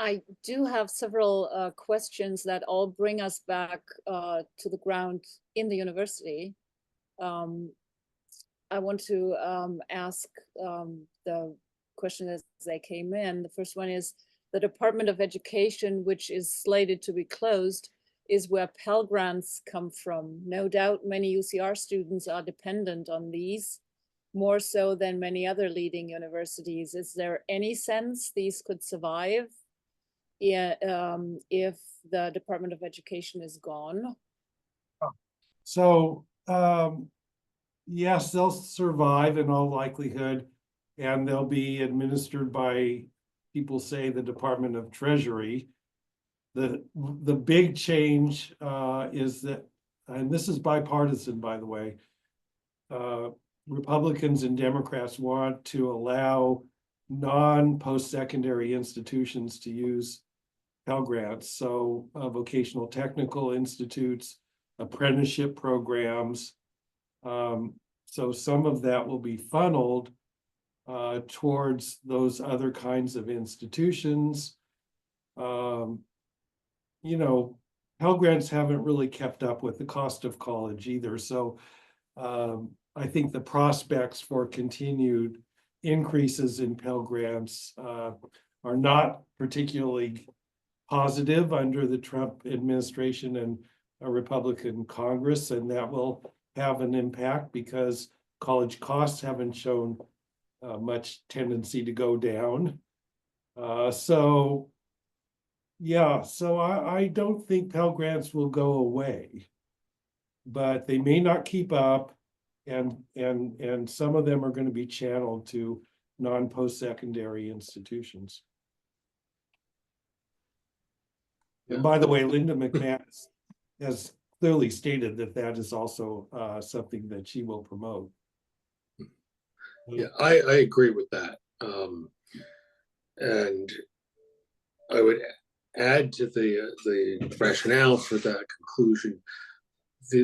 I do have several questions that all bring us back to the ground in the university. I want to ask the question as they came in. The first one is the Department of Education, which is slated to be closed, is where Pell Grants come from. No doubt many UCR students are dependent on these, more so than many other leading universities. Is there any sense these could survive if the Department of Education is gone? So, yes, they'll survive in all likelihood, and they'll be administered by, people say, the Department of Treasury. The big change is that, and this is bipartisan, by the way, Republicans and Democrats want to allow non-post-secondary institutions to use Pell Grants. So vocational technical institutes, apprenticeship programs. So some of that will be funneled towards those other kinds of institutions. You know, Pell Grants haven't really kept up with the cost of college either. So I think the prospects for continued increases in Pell Grants are not particularly positive under the Trump administration and a Republican Congress, and that will have an impact because college costs haven't shown much tendency to go down. So I don't think Pell Grants will go away, but they may not keep up, and some of them are going to be channeled to non-post-secondary institutions. And by the way, Linda McManus has clearly stated that that is also something that she will promote. Yeah, I agree with that. And I would add to the rationale for that conclusion,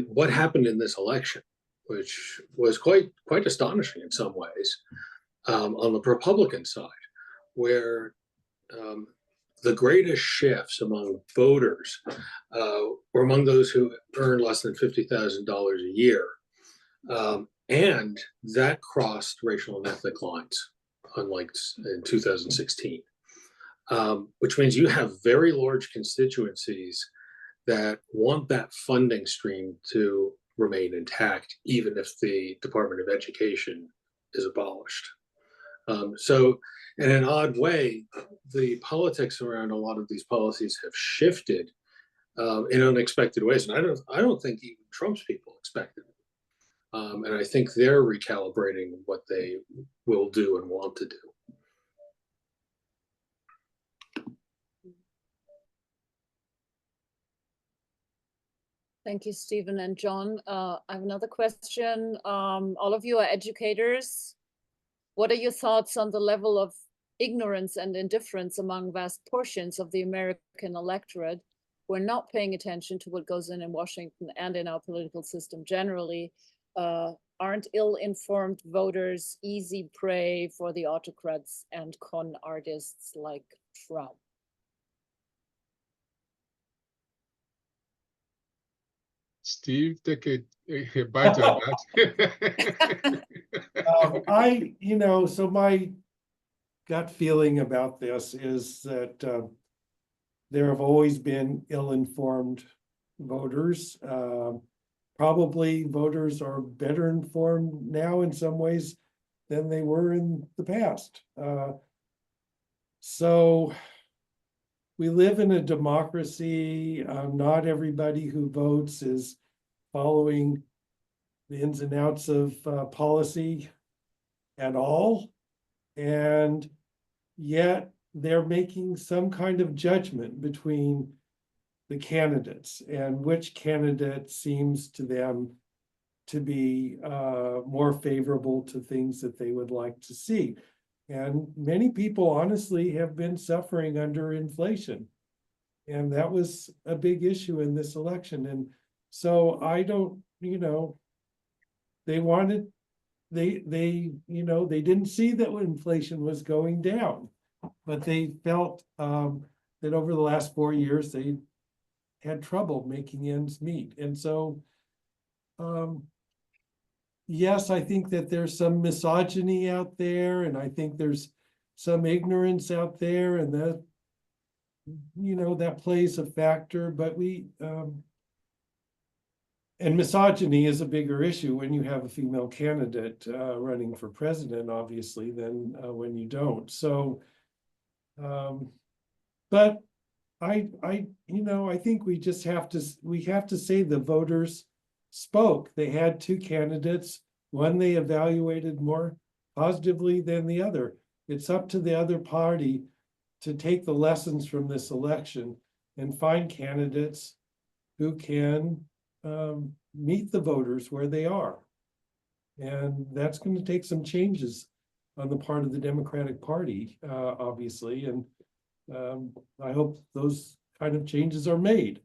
what happened in this election, which was quite astonishing in some ways, on the Republican side, where the greatest shifts among voters were among those who earn less than $50,000 a year. And that crossed racial and ethnic lines, unlike in 2016, which means you have very large constituencies that want that funding stream to remain intact, even if the Department of Education is abolished. So in an odd way, the politics around a lot of these policies have shifted in unexpected ways. And I don't think even Trump's people expected it. And I think they're recalibrating what they will do and want to do. Thank you, Stephen and John. I have another question. All of you are educators. What are your thoughts on the level of ignorance and indifference among vast portions of the American electorate who are not paying attention to what goes on in Washington and in our political system generally? Aren't ill-informed voters easy prey for the autocrats and con artists like Trump? Steve, take a bite at that. So my gut feeling about this is that there have always been ill-informed voters. Probably voters are better informed now in some ways than they were in the past. So we live in a democracy. Not everybody who votes is following the ins and outs of policy at all. And yet they're making some kind of judgment between the candidates and which candidate seems to them to be more favorable to things that they would like to see. And many people honestly have been suffering under inflation. And that was a big issue in this election. And so I don't, they didn't see that inflation was going down, but they felt that over the last 4 years, they had trouble making ends meet. And so, yes, I think that there's some misogyny out there, and I think there's some ignorance out there, and that, you know, that plays a factor, but and misogyny is a bigger issue when you have a female candidate running for president, obviously, than when you don't. So, but you know, I think we just have to say the voters spoke. They had two candidates. One they evaluated more positively than the other. It's up to the other party to take the lessons from this election and find candidates who can meet the voters where they are. And that's going to take some changes on the part of the Democratic Party, obviously. And I hope those kind of changes are made.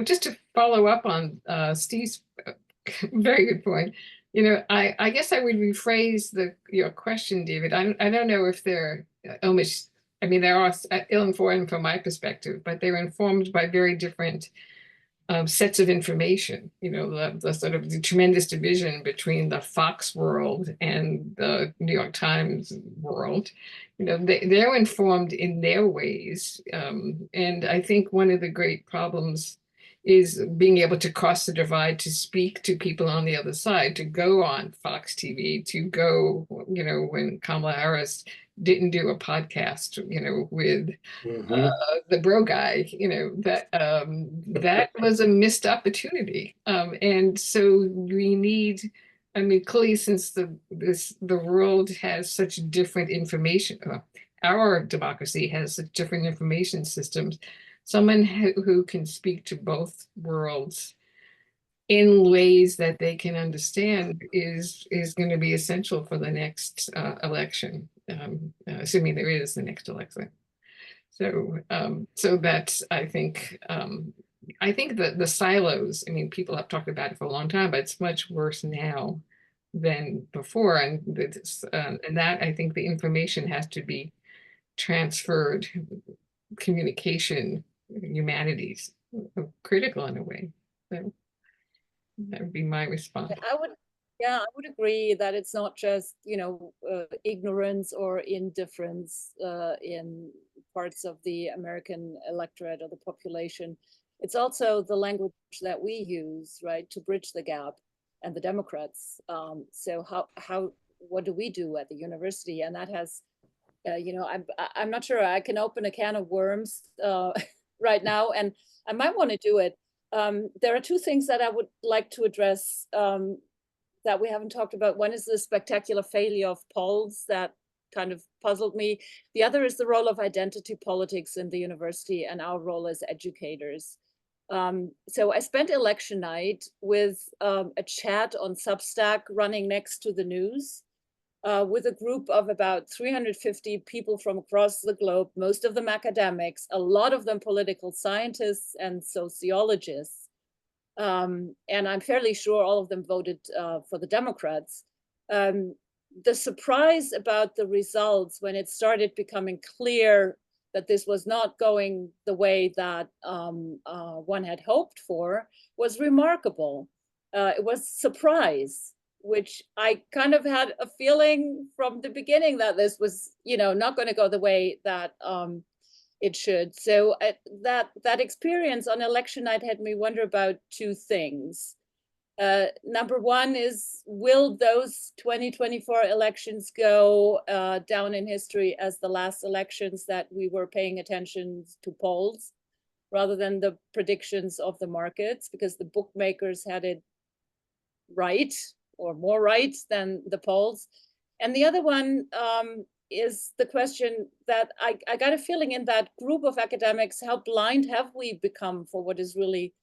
Just to follow up on Steve's very good point, you know, I guess I would rephrase your question, David. I don't know if they're almost, I mean, they are ill-informed from my perspective, but they're informed by very different sets of information. You know, the sort of the tremendous division between the Fox world and the New York Times world. You know, they're informed in their ways. And I think one of the great problems is being able to cross the divide, to speak to people on the other side, to go on Fox TV, to go, you know, when Kamala Harris didn't do a podcast, you know, with the bro guy, you know, that was a missed opportunity. And so we need, I mean, clearly, since the world has such different information, our democracy has such different information systems, someone who can speak to both worlds in ways that they can understand is going to be essential for the next election, assuming there is the next election. So that's, I think that the silos, I mean, people have talked about it for a long time, but it's much worse now than before. And that, I think the information has to be transferred, communication, humanities, critical in a way. So that would be my response. I would agree that it's not just, you know, ignorance or indifference in parts of the American electorate or the population. It's also the language that we use, right, to bridge the gap, and the Democrats. So what do we do at the university? And that has, you know, I'm not sure I can open a can of worms right now, and I might want to do it. There are two things that I would like to address that we haven't talked about. One is the spectacular failure of polls that kind of puzzled me. The other is the role of identity politics in the university and our role as educators. So I spent election night with a chat on Substack running next to the news with a group of about 350 people from across the globe, most of them academics, a lot of them political scientists and sociologists. And I'm fairly sure all of them voted for the Democrats. The surprise about the results when it started becoming clear that this was not going the way that one had hoped for was remarkable. It was surprise, which I kind of had a feeling from the beginning that this was, you know, not going to go the way that it should. So that experience on election night had me wonder about two things. Number one is, will those 2024 elections go down in history as the last elections that we were paying attention to polls rather than the predictions of the markets, because the bookmakers had it right or more right than the polls? And the other one is the question that I got a feeling in that group of academics, how blind have we become for what is really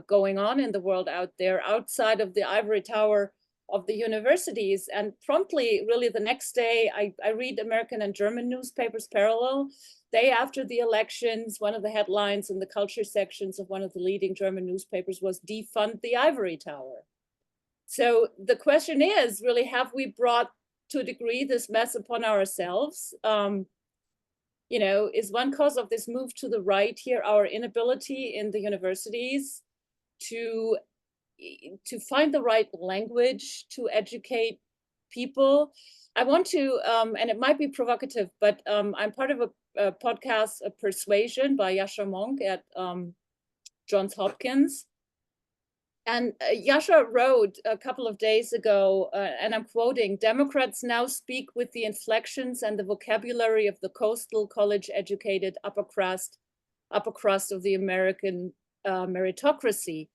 going on in the world out there, outside of the ivory tower of the universities? And promptly, really the next day, I read American and German newspapers parallel. Day after the elections, one of the headlines in the culture sections of one of the leading German newspapers was "Defund the ivory tower." So the question is really, have we brought to a degree this mess upon ourselves? You know, is one cause of this move to the right here our inability in the universities to find the right language to educate people. I want to, and it might be provocative, but I'm part of a podcast, A Persuasion by Yasha Monk at Johns Hopkins. And Yasha wrote a couple of days ago, and I'm quoting, "Democrats now speak with the inflections and the vocabulary of the coastal college-educated upper crust of the American meritocracy.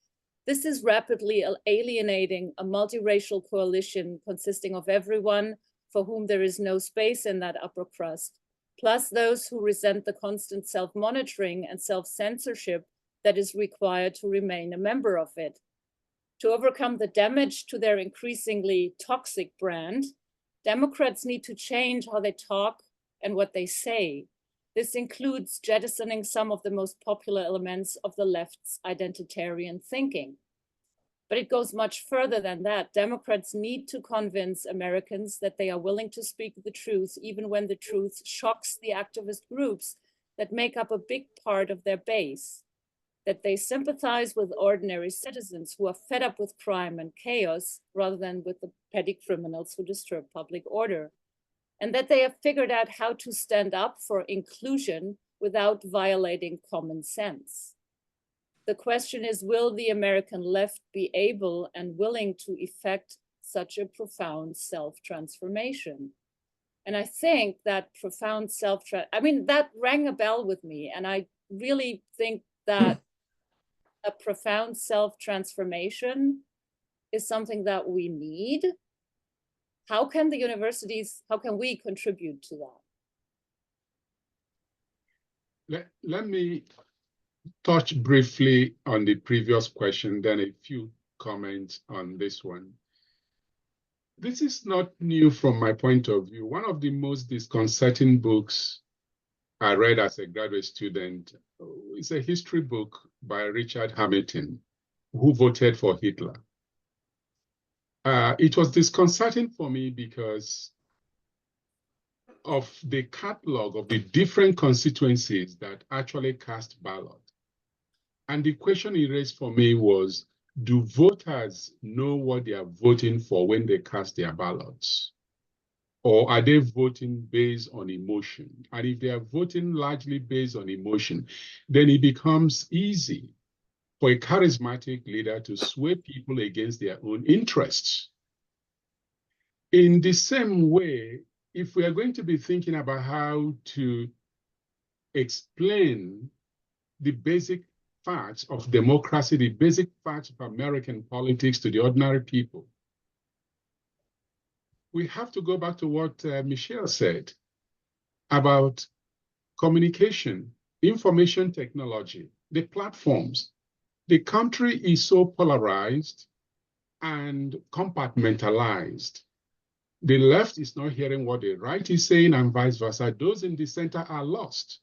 This is rapidly alienating a multiracial coalition consisting of everyone for whom there is no space in that upper crust, plus those who resent the constant self-monitoring and self-censorship that is required to remain a member of it. To overcome the damage to their increasingly toxic brand, Democrats need to change how they talk and what they say. This includes jettisoning some of the most popular elements of the left's identitarian thinking. But it goes much further than that. Democrats need to convince Americans that they are willing to speak the truth, even when the truth shocks the activist groups that make up a big part of their base. That they sympathize with ordinary citizens who are fed up with crime and chaos rather than with the petty criminals who disturb public order. And that they have figured out how to stand up for inclusion without violating common sense. The question is, will the American left be able and willing to effect such a profound self-transformation? And I think that profound that rang a bell with me. And I really think that a profound self-transformation is something that we need. How can the universities, how can we contribute to that? Let me touch briefly on the previous question, then a few comments on this one. This is not new from my point of view. One of the most disconcerting books I read as a graduate student is a history book by Richard Hamilton, who voted for Hitler. It was disconcerting for me because of the catalog of the different constituencies that actually cast ballot. And the question he raised for me was, do voters know what they are voting for when they cast their ballots? Or are they voting based on emotion? And if they are voting largely based on emotion, then it becomes easy for a charismatic leader to sway people against their own interests. In the same way, if we are going to be thinking about how to explain the basic facts of democracy, the basic facts of American politics to the ordinary people, we have to go back to what Michele said about communication, information technology, the platforms. The country is so polarized and compartmentalized. The left is not hearing what the right is saying and vice versa. Those in the center are lost.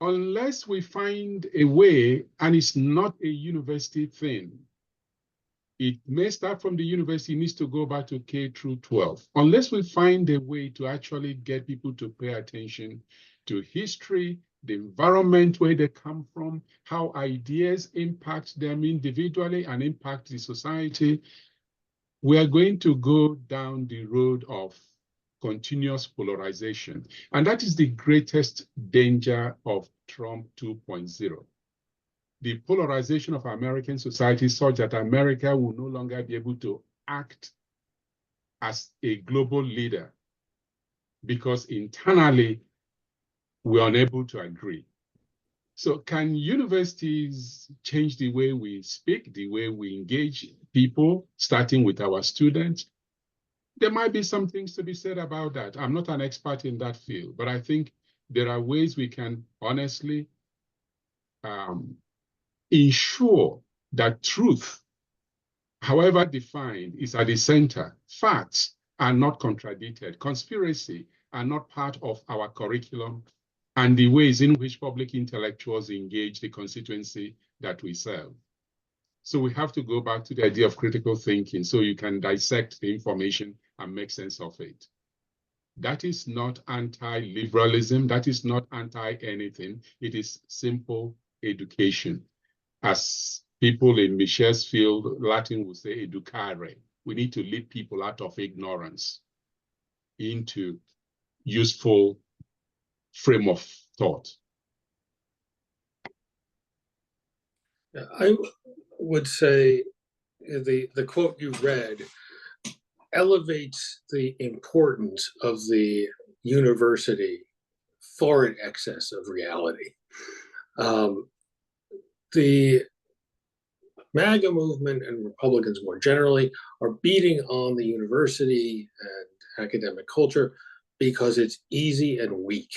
Unless we find a way, and it's not a university thing, it may start from the university, it needs to go back to K through 12. Unless we find a way to actually get people to pay attention to history, the environment where they come from, how ideas impact them individually and impact the society, we are going to go down the road of continuous polarization. And that is the greatest danger of Trump 2.0. The polarization of American society such that America will no longer be able to act as a global leader because internally we're unable to agree. So can universities change the way we speak, the way we engage people, starting with our students? There might be some things to be said about that. I'm not an expert in that field, but I think there are ways we can honestly ensure that truth, however defined, is at the center. Facts are not contradicted. Conspiracy are not part of our curriculum and the ways in which public intellectuals engage the constituency that we serve. So we have to go back to the idea of critical thinking so you can dissect the information and make sense of it. That is not anti-liberalism. That is not anti-anything. It is simple education. As people in Michele's field, Latin will say educare. we need to lead people out of ignorance into useful frame of thought. I would say the quote you read elevates the importance of the university far in excess of reality. The MAGA movement and Republicans more generally are beating on the university and academic culture because it's easy and weak.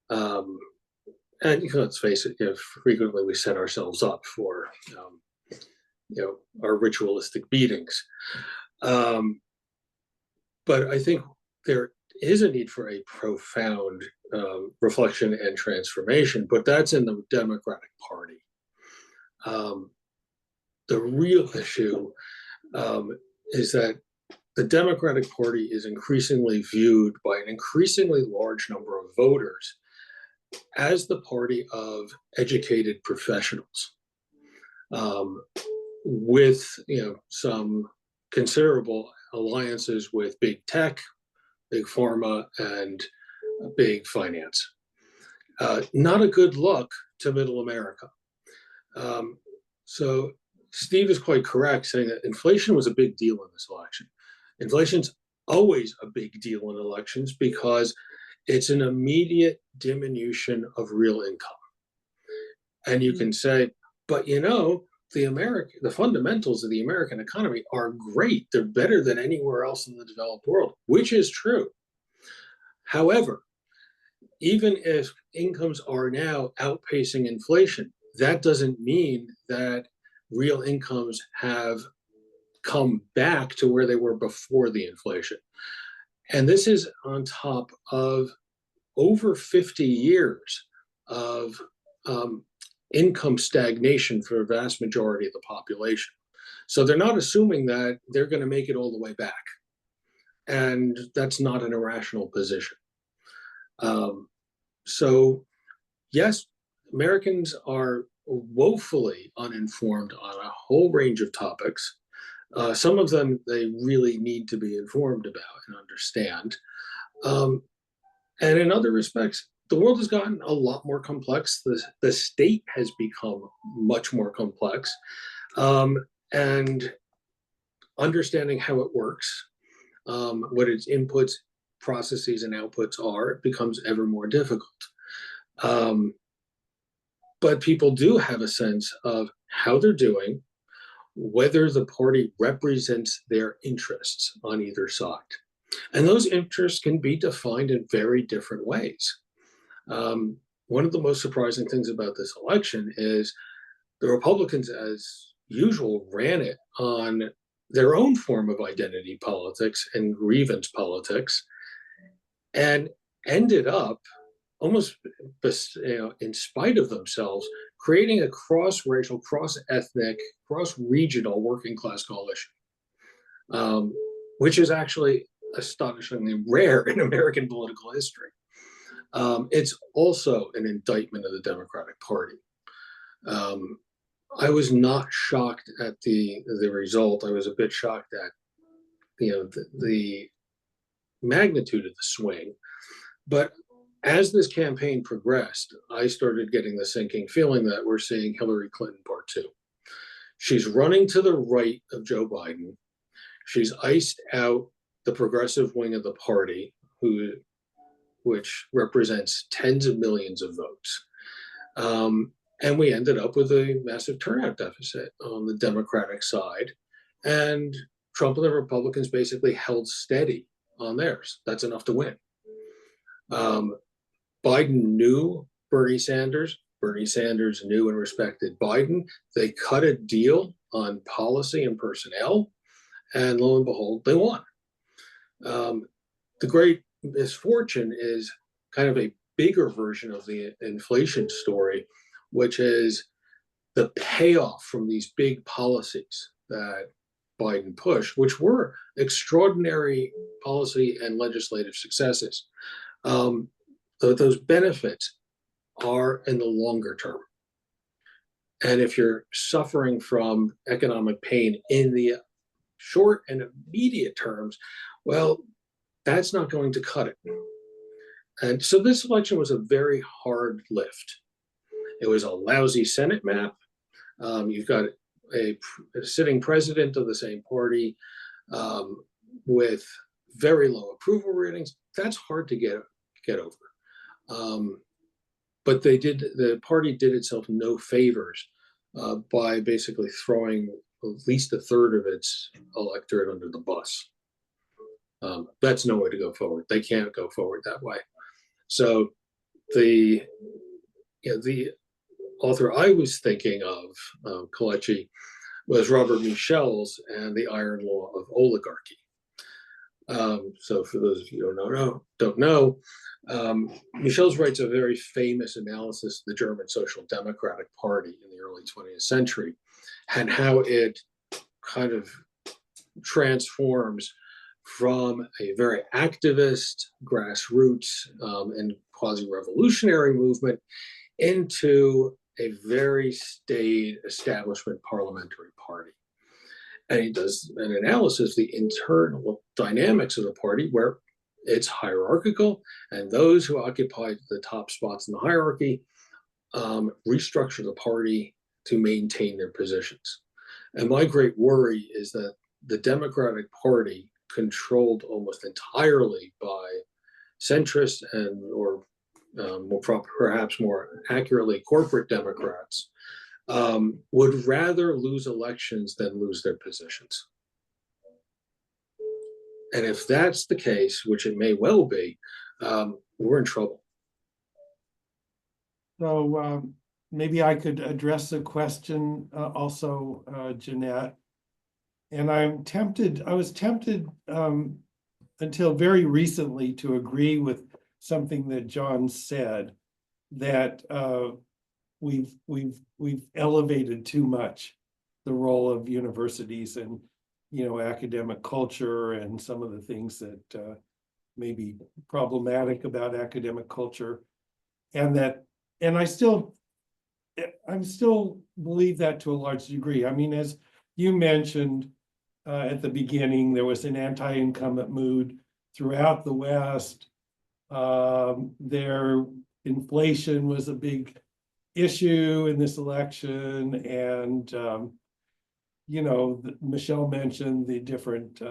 And let's face it, frequently we set ourselves up for our ritualistic beatings. But I think there is a need for a profound reflection and transformation, but that's in the Democratic Party. The real issue is that the Democratic Party is increasingly viewed by an increasingly large number of voters as the party of educated professionals, with some considerable alliances with big tech, big pharma, and big finance. Not a good look to middle America. So Steve is quite correct saying that inflation was a big deal in this election. Inflation's always a big deal in elections because it's an immediate diminution of real income. And you can say, but the fundamentals of the American economy are great. They're better than anywhere else in the developed world, which is true. However, even if incomes are now outpacing inflation, that doesn't mean that real incomes have come back to where they were before the inflation. And this is on top of over 50 years of income stagnation for a vast majority of the population. So they're not assuming that they're going to make it all the way back. And that's not an irrational position. So yes, Americans are woefully uninformed on a whole range of topics. Some of them they really need to be informed about and understand. And in other respects, the world has gotten a lot more complex. The state has become much more complex. And understanding how it works, what its inputs, processes, and outputs are, it becomes ever more difficult. But people do have a sense of how they're doing, whether the party represents their interests on either side. And those interests can be defined in very different ways. One of the most surprising things about this election is the Republicans, as usual, ran it on their own form of identity politics and grievance politics, and ended up almost in spite of themselves, creating a cross-racial, cross-ethnic, cross-regional working class coalition, which is actually astonishingly rare in American political history. It's also an indictment of the Democratic Party. I was not shocked at the result. I was a bit shocked at the magnitude of the swing. But as this campaign progressed, I started getting the sinking feeling that we're seeing Hillary Clinton Part 2. She's running to the right of Joe Biden. She's iced out the progressive wing of the party, which represents tens of millions of votes. And we ended up with a massive turnout deficit on the Democratic side. And Trump and the Republicans basically held steady on theirs. That's enough to win. Biden knew Bernie Sanders. Bernie Sanders knew and respected Biden. They cut a deal on policy and personnel, and lo and behold, they won. The great misfortune is kind of a bigger version of the inflation story, which is the payoff from these big policies that Biden pushed, which were extraordinary policy and legislative successes. Those benefits are in the longer term. And if you're suffering from economic pain in the short and immediate terms, well, that's not going to cut it. And so this election was a very hard lift. It was a lousy Senate map. You've got a sitting president of the same party with very low approval ratings. That's hard to get over. But the party did itself no favors by basically throwing at least a third of its electorate under the bus. That's no way to go forward. They can't go forward that way. So the author I was thinking of, Kelechi, was Robert Michele's and the Iron Law of Oligarchy. So for those of you who don't know, Michele's writes a very famous analysis of the German Social Democratic Party in the early 20th century and how it kind of transforms from a very activist, grassroots, and quasi-revolutionary movement into a very staid establishment parliamentary party. And he does an analysis of the internal dynamics of the party where it's hierarchical, and those who occupy the top spots in the hierarchy restructure the party to maintain their positions. And my great worry is that the Democratic Party, controlled almost entirely by centrist or perhaps more accurately corporate Democrats, would rather lose elections than lose their positions. And if that's the case, which it may well be, we're in trouble. So maybe I could address the question also, Jeanette. And I was tempted until very recently to agree with something that John said, that we've elevated too much the role of universities and academic culture and some of the things that may be problematic about academic culture, and I still believe that to a large degree. I mean, as you mentioned at the beginning, there was an anti-incumbent mood throughout the West. Their inflation was a big issue in this election, and Michele mentioned the different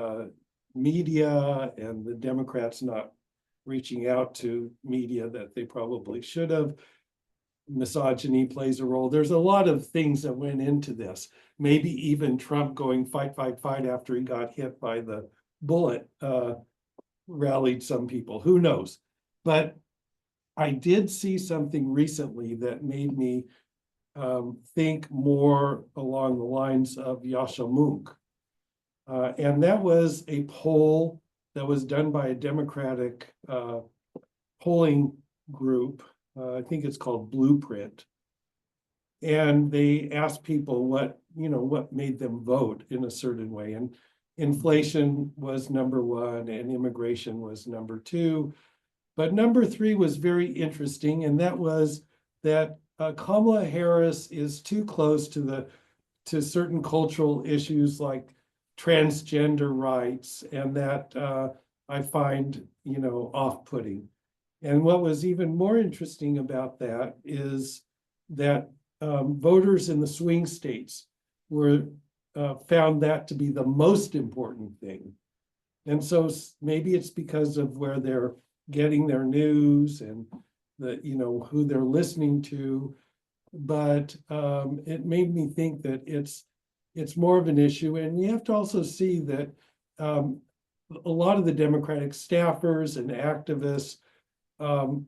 media and the Democrats not reaching out to media that they probably should have. Misogyny plays a role. There's a lot of things that went into this. Maybe even Trump going fight, fight, fight after he got hit by the bullet rallied some people. Who knows? But I did see something recently that made me think more along the lines of Yascha Mounk. And that was a poll that was done by a Democratic polling group. I think it's called Blueprint. And they asked people what made them vote in a certain way. And inflation was number one and immigration was number two. But number three was very interesting, and that was that Kamala Harris is too close to certain cultural issues like transgender rights, and that I find off-putting. And what was even more interesting about that is that voters in the swing states found that to be the most important thing. And so maybe it's because of where they're getting their news and who they're listening to, but it made me think that it's more of an issue. And you have to also see that a lot of the Democratic staffers and activists,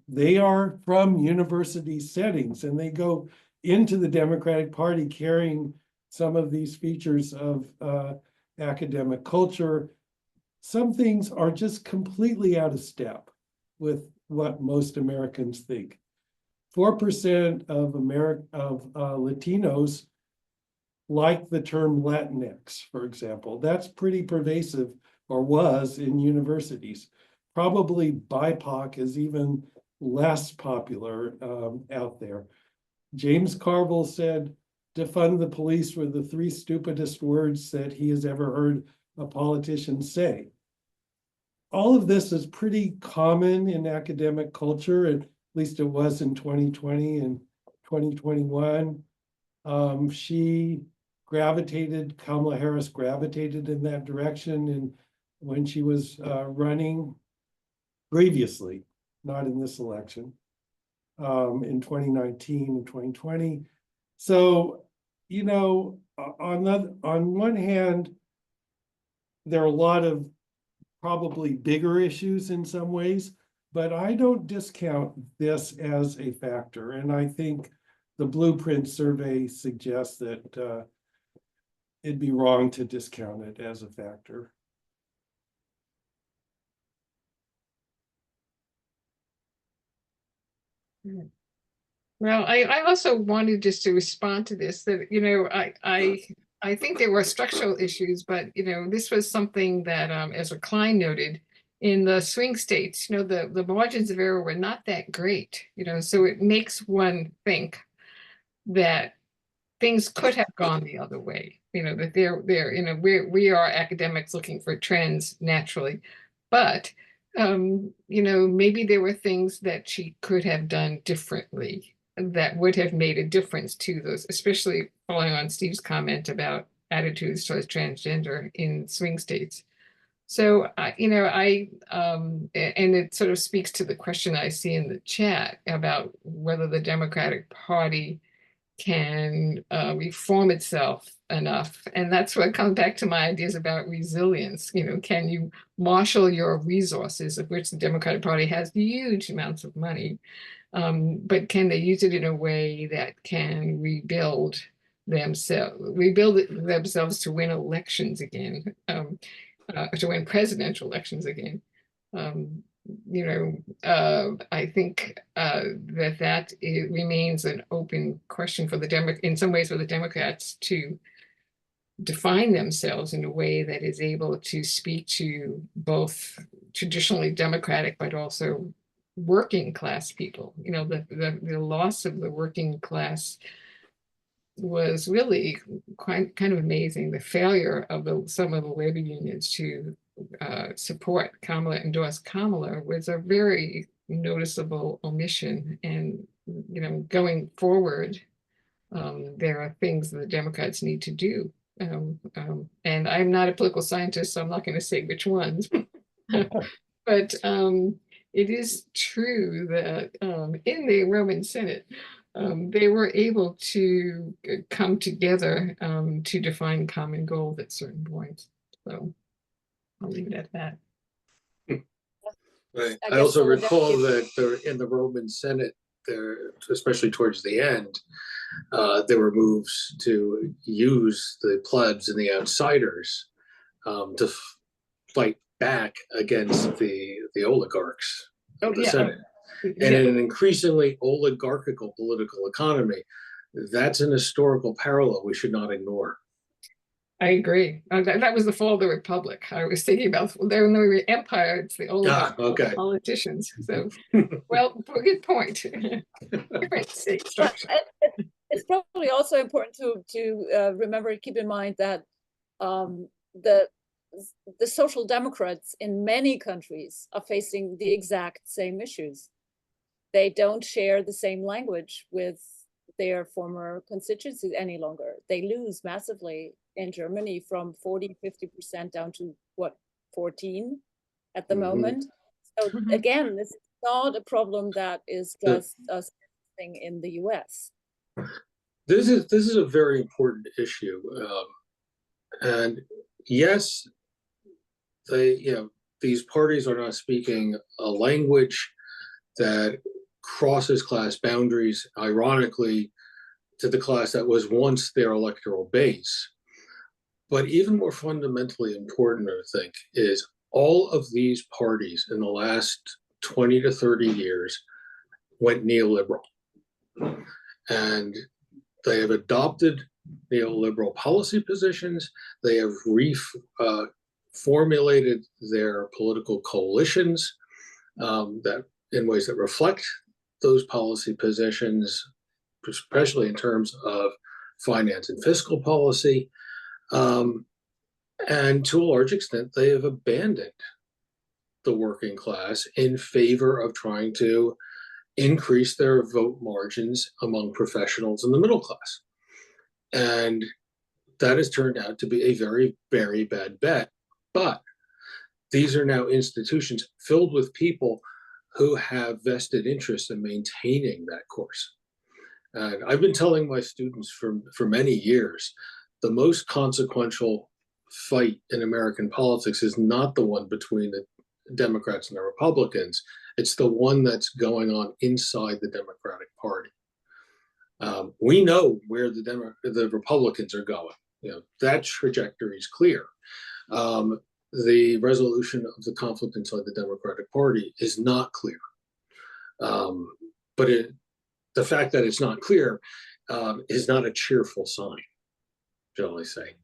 they are from university settings, and they go into the Democratic Party carrying some of these features of academic culture. Some things are just completely out of step with what most Americans think. 4% of Latinos like the term Latinx, for example. That's pretty pervasive, or was, in universities. Probably BIPOC is even less popular out there. James Carville said, "Defund the police" were the three stupidest words that he has ever heard politicians say. All of this is pretty common in academic culture, at least it was in 2020 and 2021. Kamala Harris gravitated in that direction, and when she was running previously, not in this election, in 2019 and 2020. So, on one hand, there are a lot of probably bigger issues in some ways, but I don't discount this as a factor. And I think the Blueprint survey suggests that it'd be wrong to discount it as a factor. Well, I also wanted just to respond to this, that, I think there were structural issues, but, this was something that, as Klein noted, in the swing states, the margins of error were not that great, so it makes one think that things could have gone the other way, that we are academics looking for trends naturally, but maybe there were things that she could have done differently that would have made a difference to those, especially following on Steve's comment about attitudes towards transgender in swing states. So, and it sort of speaks to the question I see in the chat about whether the Democratic Party can reform itself enough. And that's what comes back to my ideas about resilience. Can you marshal your resources, of which the Democratic Party has huge amounts of money, but can they use it in a way that can rebuild themselves to win elections again, to win presidential elections again? I think that it remains an open question for in some ways for the Democrats to define themselves in a way that is able to speak to both traditionally Democratic but also working class people. The loss of the working class was really kind of amazing. The failure of some of the labor unions to support Kamala, endorse Kamala, was a very noticeable omission. And going forward, there are things that the Democrats need to do. And I'm not a political scientist, so I'm not going to say which ones. But it is true that in the Roman Senate, they were able to come together to define common goals at certain points. So I'll leave it at that. Right. I also recall that in the Roman Senate, especially towards the end, there were moves to use the plebs and the outsiders to fight back against the oligarchs of the Senate. And in an increasingly oligarchical political economy, that's an historical parallel we should not ignore. I agree. That was the fall of the Republic. I was thinking about there no empire, it's the oligarchs, politicians. So, well, good point. It's probably also important to remember, keep in mind that the Social Democrats in many countries are facing the exact same issues. They don't share the same language with their former constituencies any longer. They lose massively in Germany from 40–50% down to 14 at the moment. So again, this is not a problem that is just a thing in the US. This is a very important issue. And yes, these parties are not speaking a language that crosses class boundaries, ironically, to the class that was once their electoral base. But even more fundamentally important, I think, is all of these parties in the last 20 to 30 years went neoliberal. And they have adopted neoliberal policy positions. They have reformulated their political coalitions that in ways that reflect those policy positions, especially in terms of finance and fiscal policy. And to a large extent, they have abandoned the working class in favor of trying to increase their vote margins among professionals in the middle class. And that has turned out to be a very, very bad bet. But these are now institutions filled with people who have vested interest in maintaining that course. And I've been telling my students for many years, the most consequential fight in American politics is not the one between the Democrats and the Republicans. It's the one that's going on inside the Democratic Party. We know where the Republicans are going. You know, that trajectory is clear. The resolution of the conflict inside the Democratic Party is not clear. But the fact that it's not clear is not a cheerful sign, shall I say.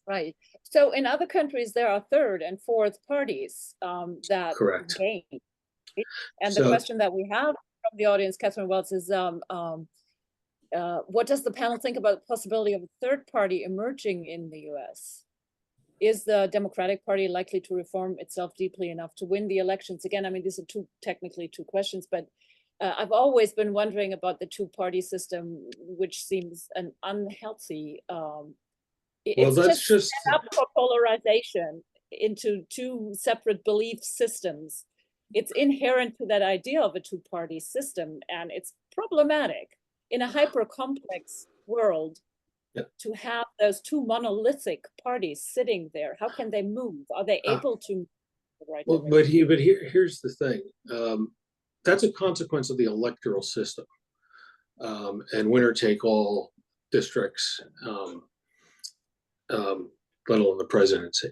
Right. So in other countries, there are third and fourth parties that Correct. gain. And So, the question that we have from the audience, Catherine Wells, is what does the panel think about the possibility of a third party emerging in the US? Is the Democratic Party likely to reform itself deeply enough to win the elections? Again, I mean, these are technically two questions, but I've always been wondering about the two-party system, which seems an unhealthy. It's just set up for polarization into two separate belief systems. It's inherent to that idea of a two-party system, and it's problematic in a hyper-complex world. Yep. To have those two monolithic parties sitting there. How can they move? Are they able to move the right well, direction? but here's the thing. That's a consequence of the electoral system and winner-take-all districts, let alone the presidency.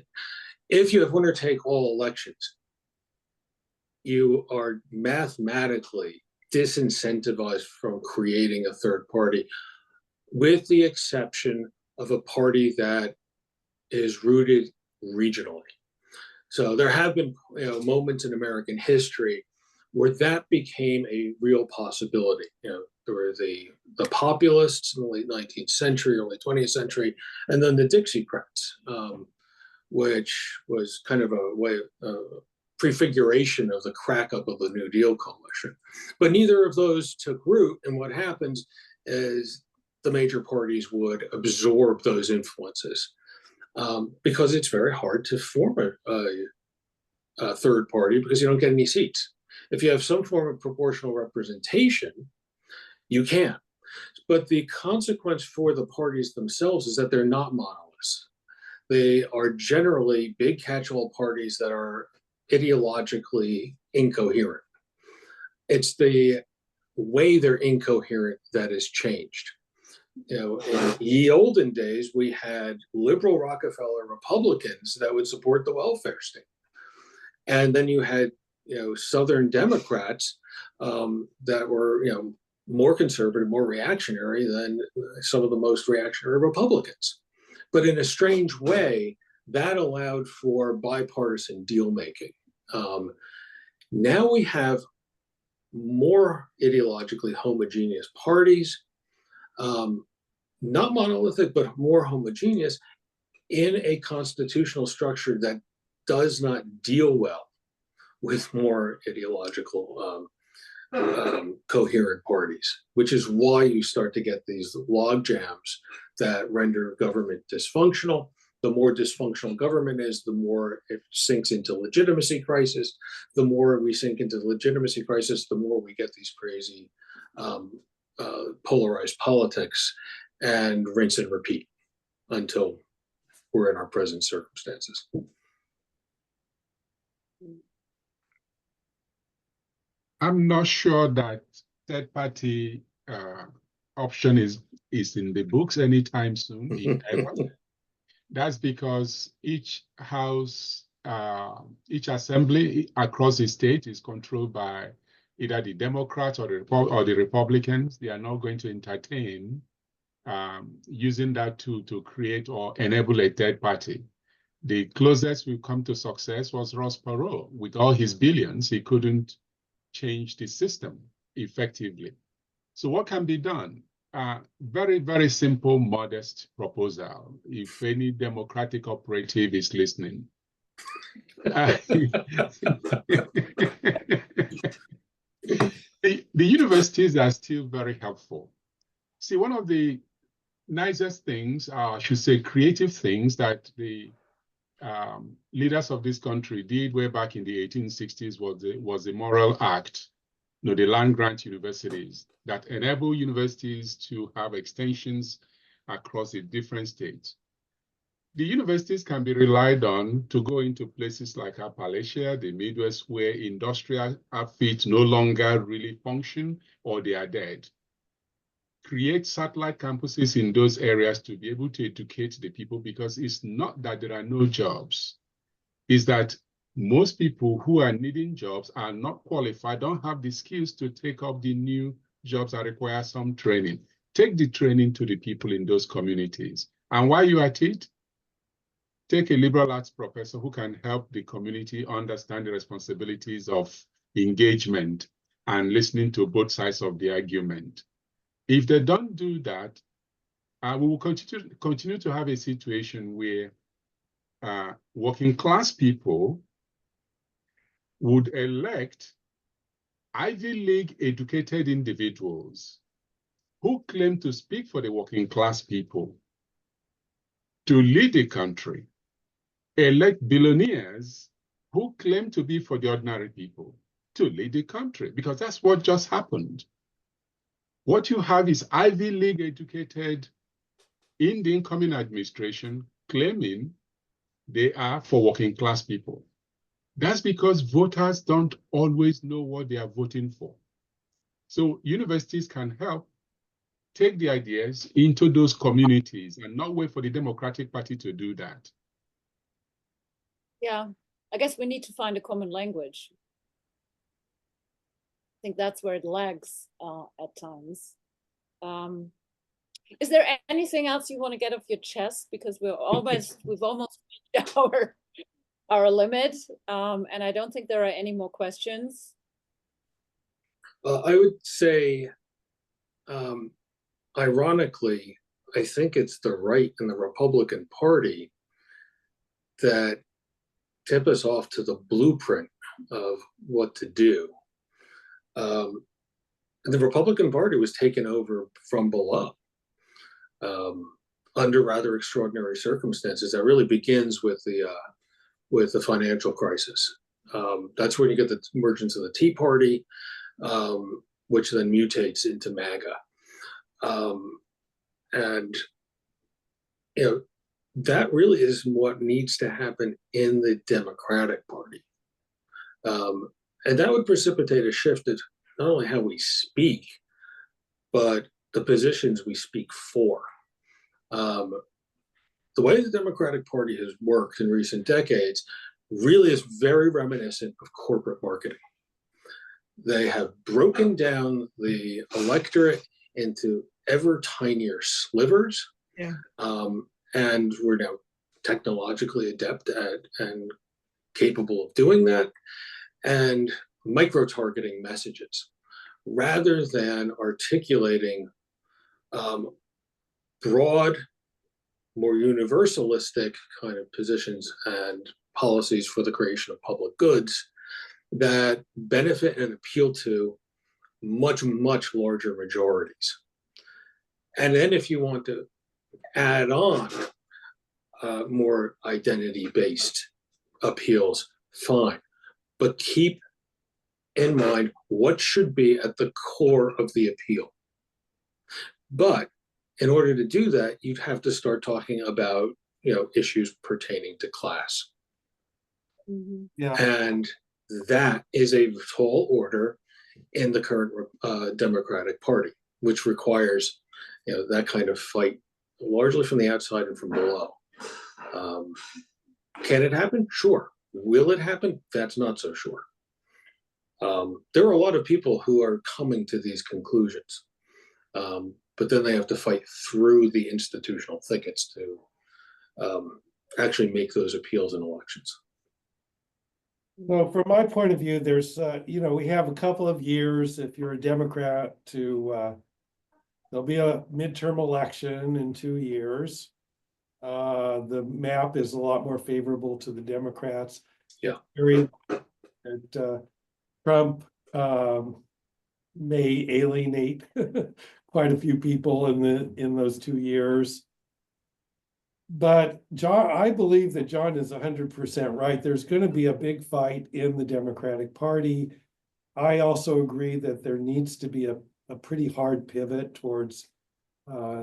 If you have winner-take-all elections, you are mathematically disincentivized from creating a third party, with the exception of a party that is rooted regionally. So there have been moments in American history where that became a real possibility. There were the populists in the late 19th century, early 20th century, and then the Dixiecrats, which was kind of a prefiguration of the crack up of the New Deal coalition. But neither of those took root, and what happens is the major parties would absorb those influences because it's very hard to form a third party because you don't get any seats. If you have some form of proportional representation, you can. But the consequence for the parties themselves is that they're not monoliths. They are generally big catch-all parties that are ideologically incoherent. It's the way they're incoherent that has changed. In ye olden days, we had liberal Rockefeller Republicans that would support the welfare state. And then you had, Southern Democrats that were, more conservative, more reactionary than some of the most reactionary Republicans. But in a strange way, that allowed for bipartisan deal making. Now we have more ideologically homogeneous parties, not monolithic, but more homogeneous in a constitutional structure that does not deal well with more ideological coherent parties, which is why you start to get these log jams that render government dysfunctional. The more dysfunctional government is, the more it sinks into legitimacy crisis. The more we sink into the legitimacy crisis, the more we get these crazy polarized politics and rinse and repeat until we're in our present circumstances. I'm not sure that third party option is in the books anytime soon. That's because each house, each assembly across the state is controlled by either the Democrats or the Republicans. They are not going to entertain using that tool to create or enable a third party. The closest we've come to success was Ross Perot. With all his billions, he couldn't change the system effectively. So what can be done? very, very simple, modest proposal. If any democratic operative is listening. The universities are still very helpful. See, one of the nicest things, I should say creative things that the leaders of this country did way back in the 1860s was the Moral Act, the land-grant universities that enable universities to have extensions across the different states. The universities can be relied on to go into places like Appalachia, the Midwest, where industrial outfits no longer really function or they are dead. Create satellite campuses in those areas to be able to educate the people, because it's not that there are no jobs. It's that most people who are needing jobs are not qualified, don't have the skills to take up the new jobs that require some training. Take the training to the people in those communities. And while you're at it, take a liberal arts professor who can help the community understand the responsibilities of engagement and listening to both sides of the argument. If they don't do that, we will continue to have a situation where working class people would elect Ivy League educated individuals who claim to speak for the working class people to lead the country, elect billionaires who claim to be for the ordinary people to lead the country, because that's what just happened. What you have is Ivy League educated in the incoming administration claiming they are for working class people. That's because voters don't always know what they are voting for. So universities can help take the ideas into those communities and not wait for the Democratic Party to do that. Yeah, I guess we need to find a common language. I think that's where it lags at times. Is there anything else you want to get off your chest? Because we've almost reached our limit, and I don't think there are any more questions. I would say, ironically, I think it's the right and the Republican Party that tip us off to the blueprint of what to do. The Republican Party was taken over from below under rather extraordinary circumstances. That really begins with the financial crisis. That's when you get the emergence of the Tea Party, which then mutates into MAGA. And that really is what needs to happen in the Democratic Party. And that would precipitate a shift in not only how we speak, but the positions we speak for. The way the Democratic Party has worked in recent decades really is very reminiscent of corporate marketing. They have broken down the electorate into ever tinier slivers. Yeah. And we're now technologically adept at and capable of doing that, and micro-targeting messages rather than articulating broad, more universalistic kind of positions and policies for the creation of public goods that benefit and appeal to much, much larger majorities. And then if you want to add on more identity-based appeals, fine. But keep in mind what should be at the core of the appeal. But in order to do that, you'd have to start talking about, issues pertaining to class. Mm-hmm. Yeah. And that is a tall order in the current Democratic Party, which requires, that kind of fight largely from the outside and from below. Can it happen? Sure. Will it happen? That's not so sure. There are a lot of people who are coming to these conclusions, but then they have to fight through the institutional thickets to actually make those appeals in elections. Well, from my point of view, there's, we have a couple of years, if you're a Democrat, to there'll be a midterm election in 2 years. The map is a lot more favorable to the Democrats. Yeah. Period. That Trump may alienate quite a few people in those 2 years. But John, I believe that John is 100% right. There's going to be a big fight in the Democratic Party. I also agree that there needs to be a pretty hard pivot towards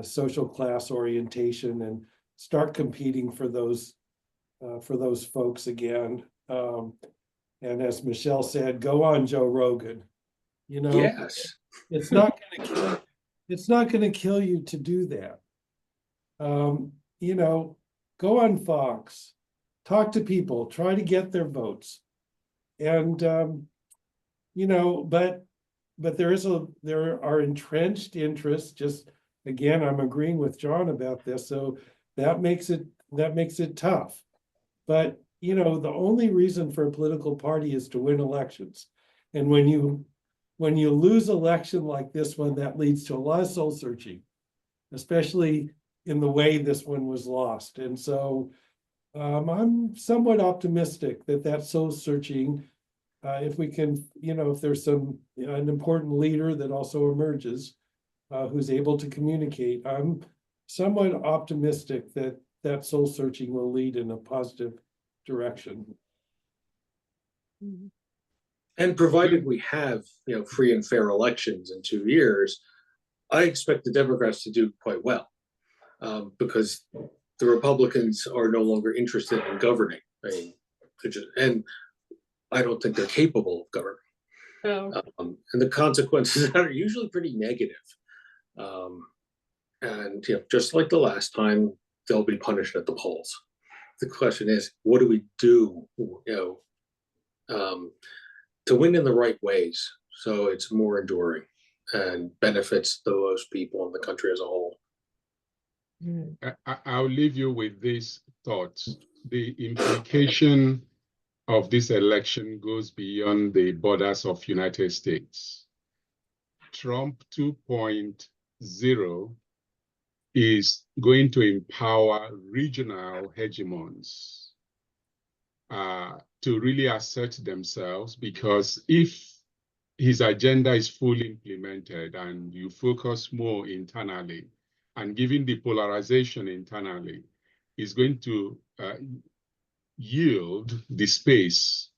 social class orientation and start competing for those folks again. And as Michele said, go on Joe Rogan. You know, Yes. it's not going to kill you to do that. You know, go on Fox, talk to people, try to get their votes. And you know, but there are entrenched interests. Just again, I'm agreeing with John about this. So that makes it tough. But you know, the only reason for a political party is to win elections. And when you lose election like this one, that leads to a lot of soul searching, especially in the way this one was lost. And so I'm somewhat optimistic that soul searching, if we can, you know, if there's an important leader that also emerges, who's able to communicate, I'm somewhat optimistic that soul searching will lead in a positive direction. And provided we have, you know, free and fair elections in 2 years, I expect the Democrats to do quite well, because the Republicans are no longer interested in governing. I mean, and I don't think they're capable of governing. Oh. And the consequences are usually pretty negative. And you know, just like the last time, they'll be punished at the polls. The question is, what do we do, you know, to win in the right ways so it's more enduring and benefits those people in the country as a whole? I'll leave you with these thoughts. The implication of this election goes beyond the borders of United States. Trump 2.0 is going to empower regional hegemons to really assert themselves, because if his agenda is fully implemented and you focus more internally, and given the polarization internally, is going to yield the space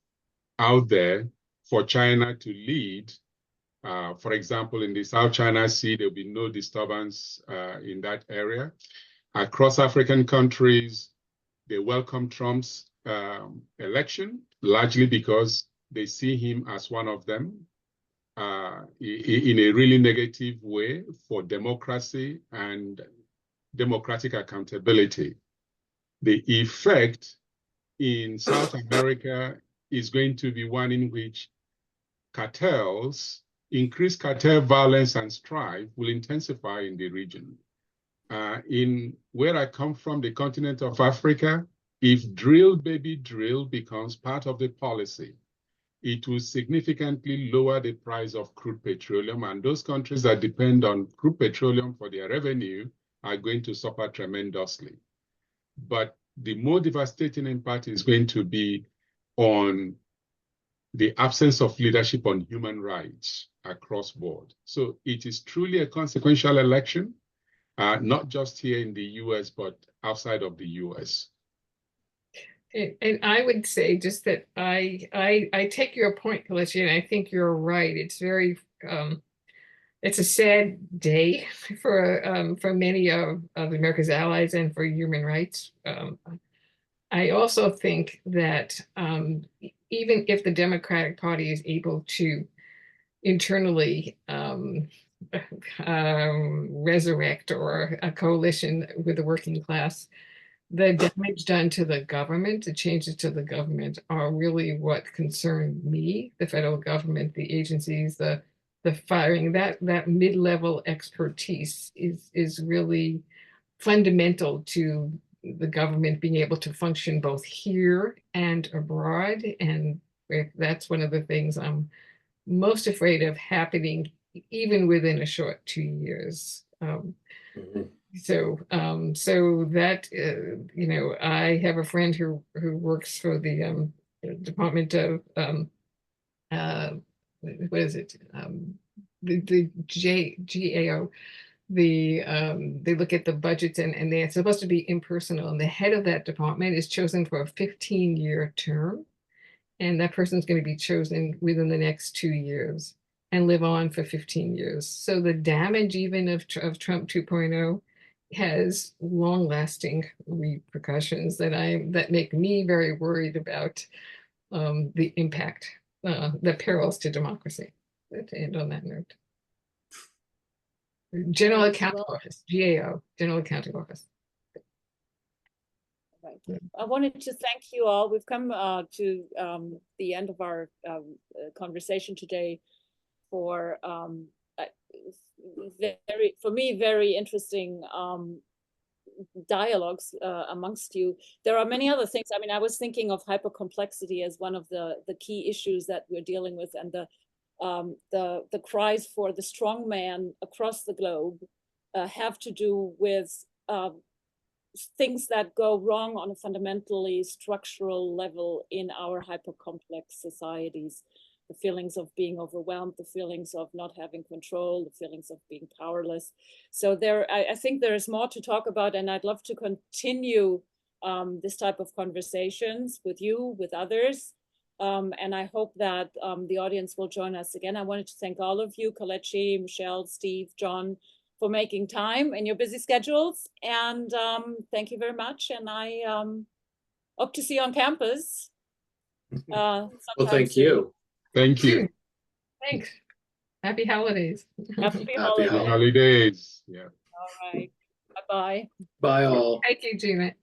out there for China to lead. For example, in the South China Sea, there will be no disturbance in that area. Across African countries, they welcome Trump's election, largely because they see him as one of them, in a really negative way for democracy and democratic accountability. The effect in South America is going to be one in which cartels, increased cartel violence and strife will intensify in the region. In where I come from, the continent of Africa, if drill baby drill becomes part of the policy, it will significantly lower the price of crude petroleum, and those countries that depend on crude petroleum for their revenue are going to suffer tremendously. But the more devastating impact is going to be on the absence of leadership on human rights across board. So it is truly a consequential election, not just here in the US, but outside of the US. And I would say just that I take your point, Kelechi, and I think you're right. It's very it's a sad day for many of America's allies and for human rights. I also think that even if the Democratic Party is able to internally resurrect or a coalition with the working class, the damage done to the government, the changes to the government are really what concern me. The federal government, the agencies, the firing, that mid-level expertise is really fundamental to the government being able to function both here and abroad. And that's one of the things I'm most afraid of happening even within a short 2 years. Mhm. So that you know, I have a friend who works for the Department of what is it? The GAO. They look at the budgets and they're supposed to be impersonal. And the head of that department is chosen for a 15-year term. And that person's going to be chosen within the next 2 years and live on for 15 years. So the damage even of Trump 2.0 has long-lasting repercussions that make me very worried about the impact, the perils to democracy. To end on that note. General Accounting Office, GAO, General Accounting Office. Right. I wanted to thank you all. We've come to the end of our conversation today for for me, very interesting dialogues amongst you. There are many other things. I mean, I was thinking of hypercomplexity as one of the key issues that we're dealing with, and the cries for the strong man across the globe have to do with things that go wrong on a fundamentally structural level in our hypercomplex societies. The feelings of being overwhelmed, the feelings of not having control, the feelings of being powerless. So I think there is more to talk about, and I'd love to continue this type of conversations with you, with others. And I hope that the audience will join us again. I wanted to thank all of you, Kelechi, Michele, Steve, John, for making time in your busy schedules. And thank you very much. And I hope to see you on campus. Well, thank you. Thank you. Thanks. Happy holidays. Happy Happy holidays. Holidays. Yeah. All right. Bye-bye. Bye all. Thank you, Gina.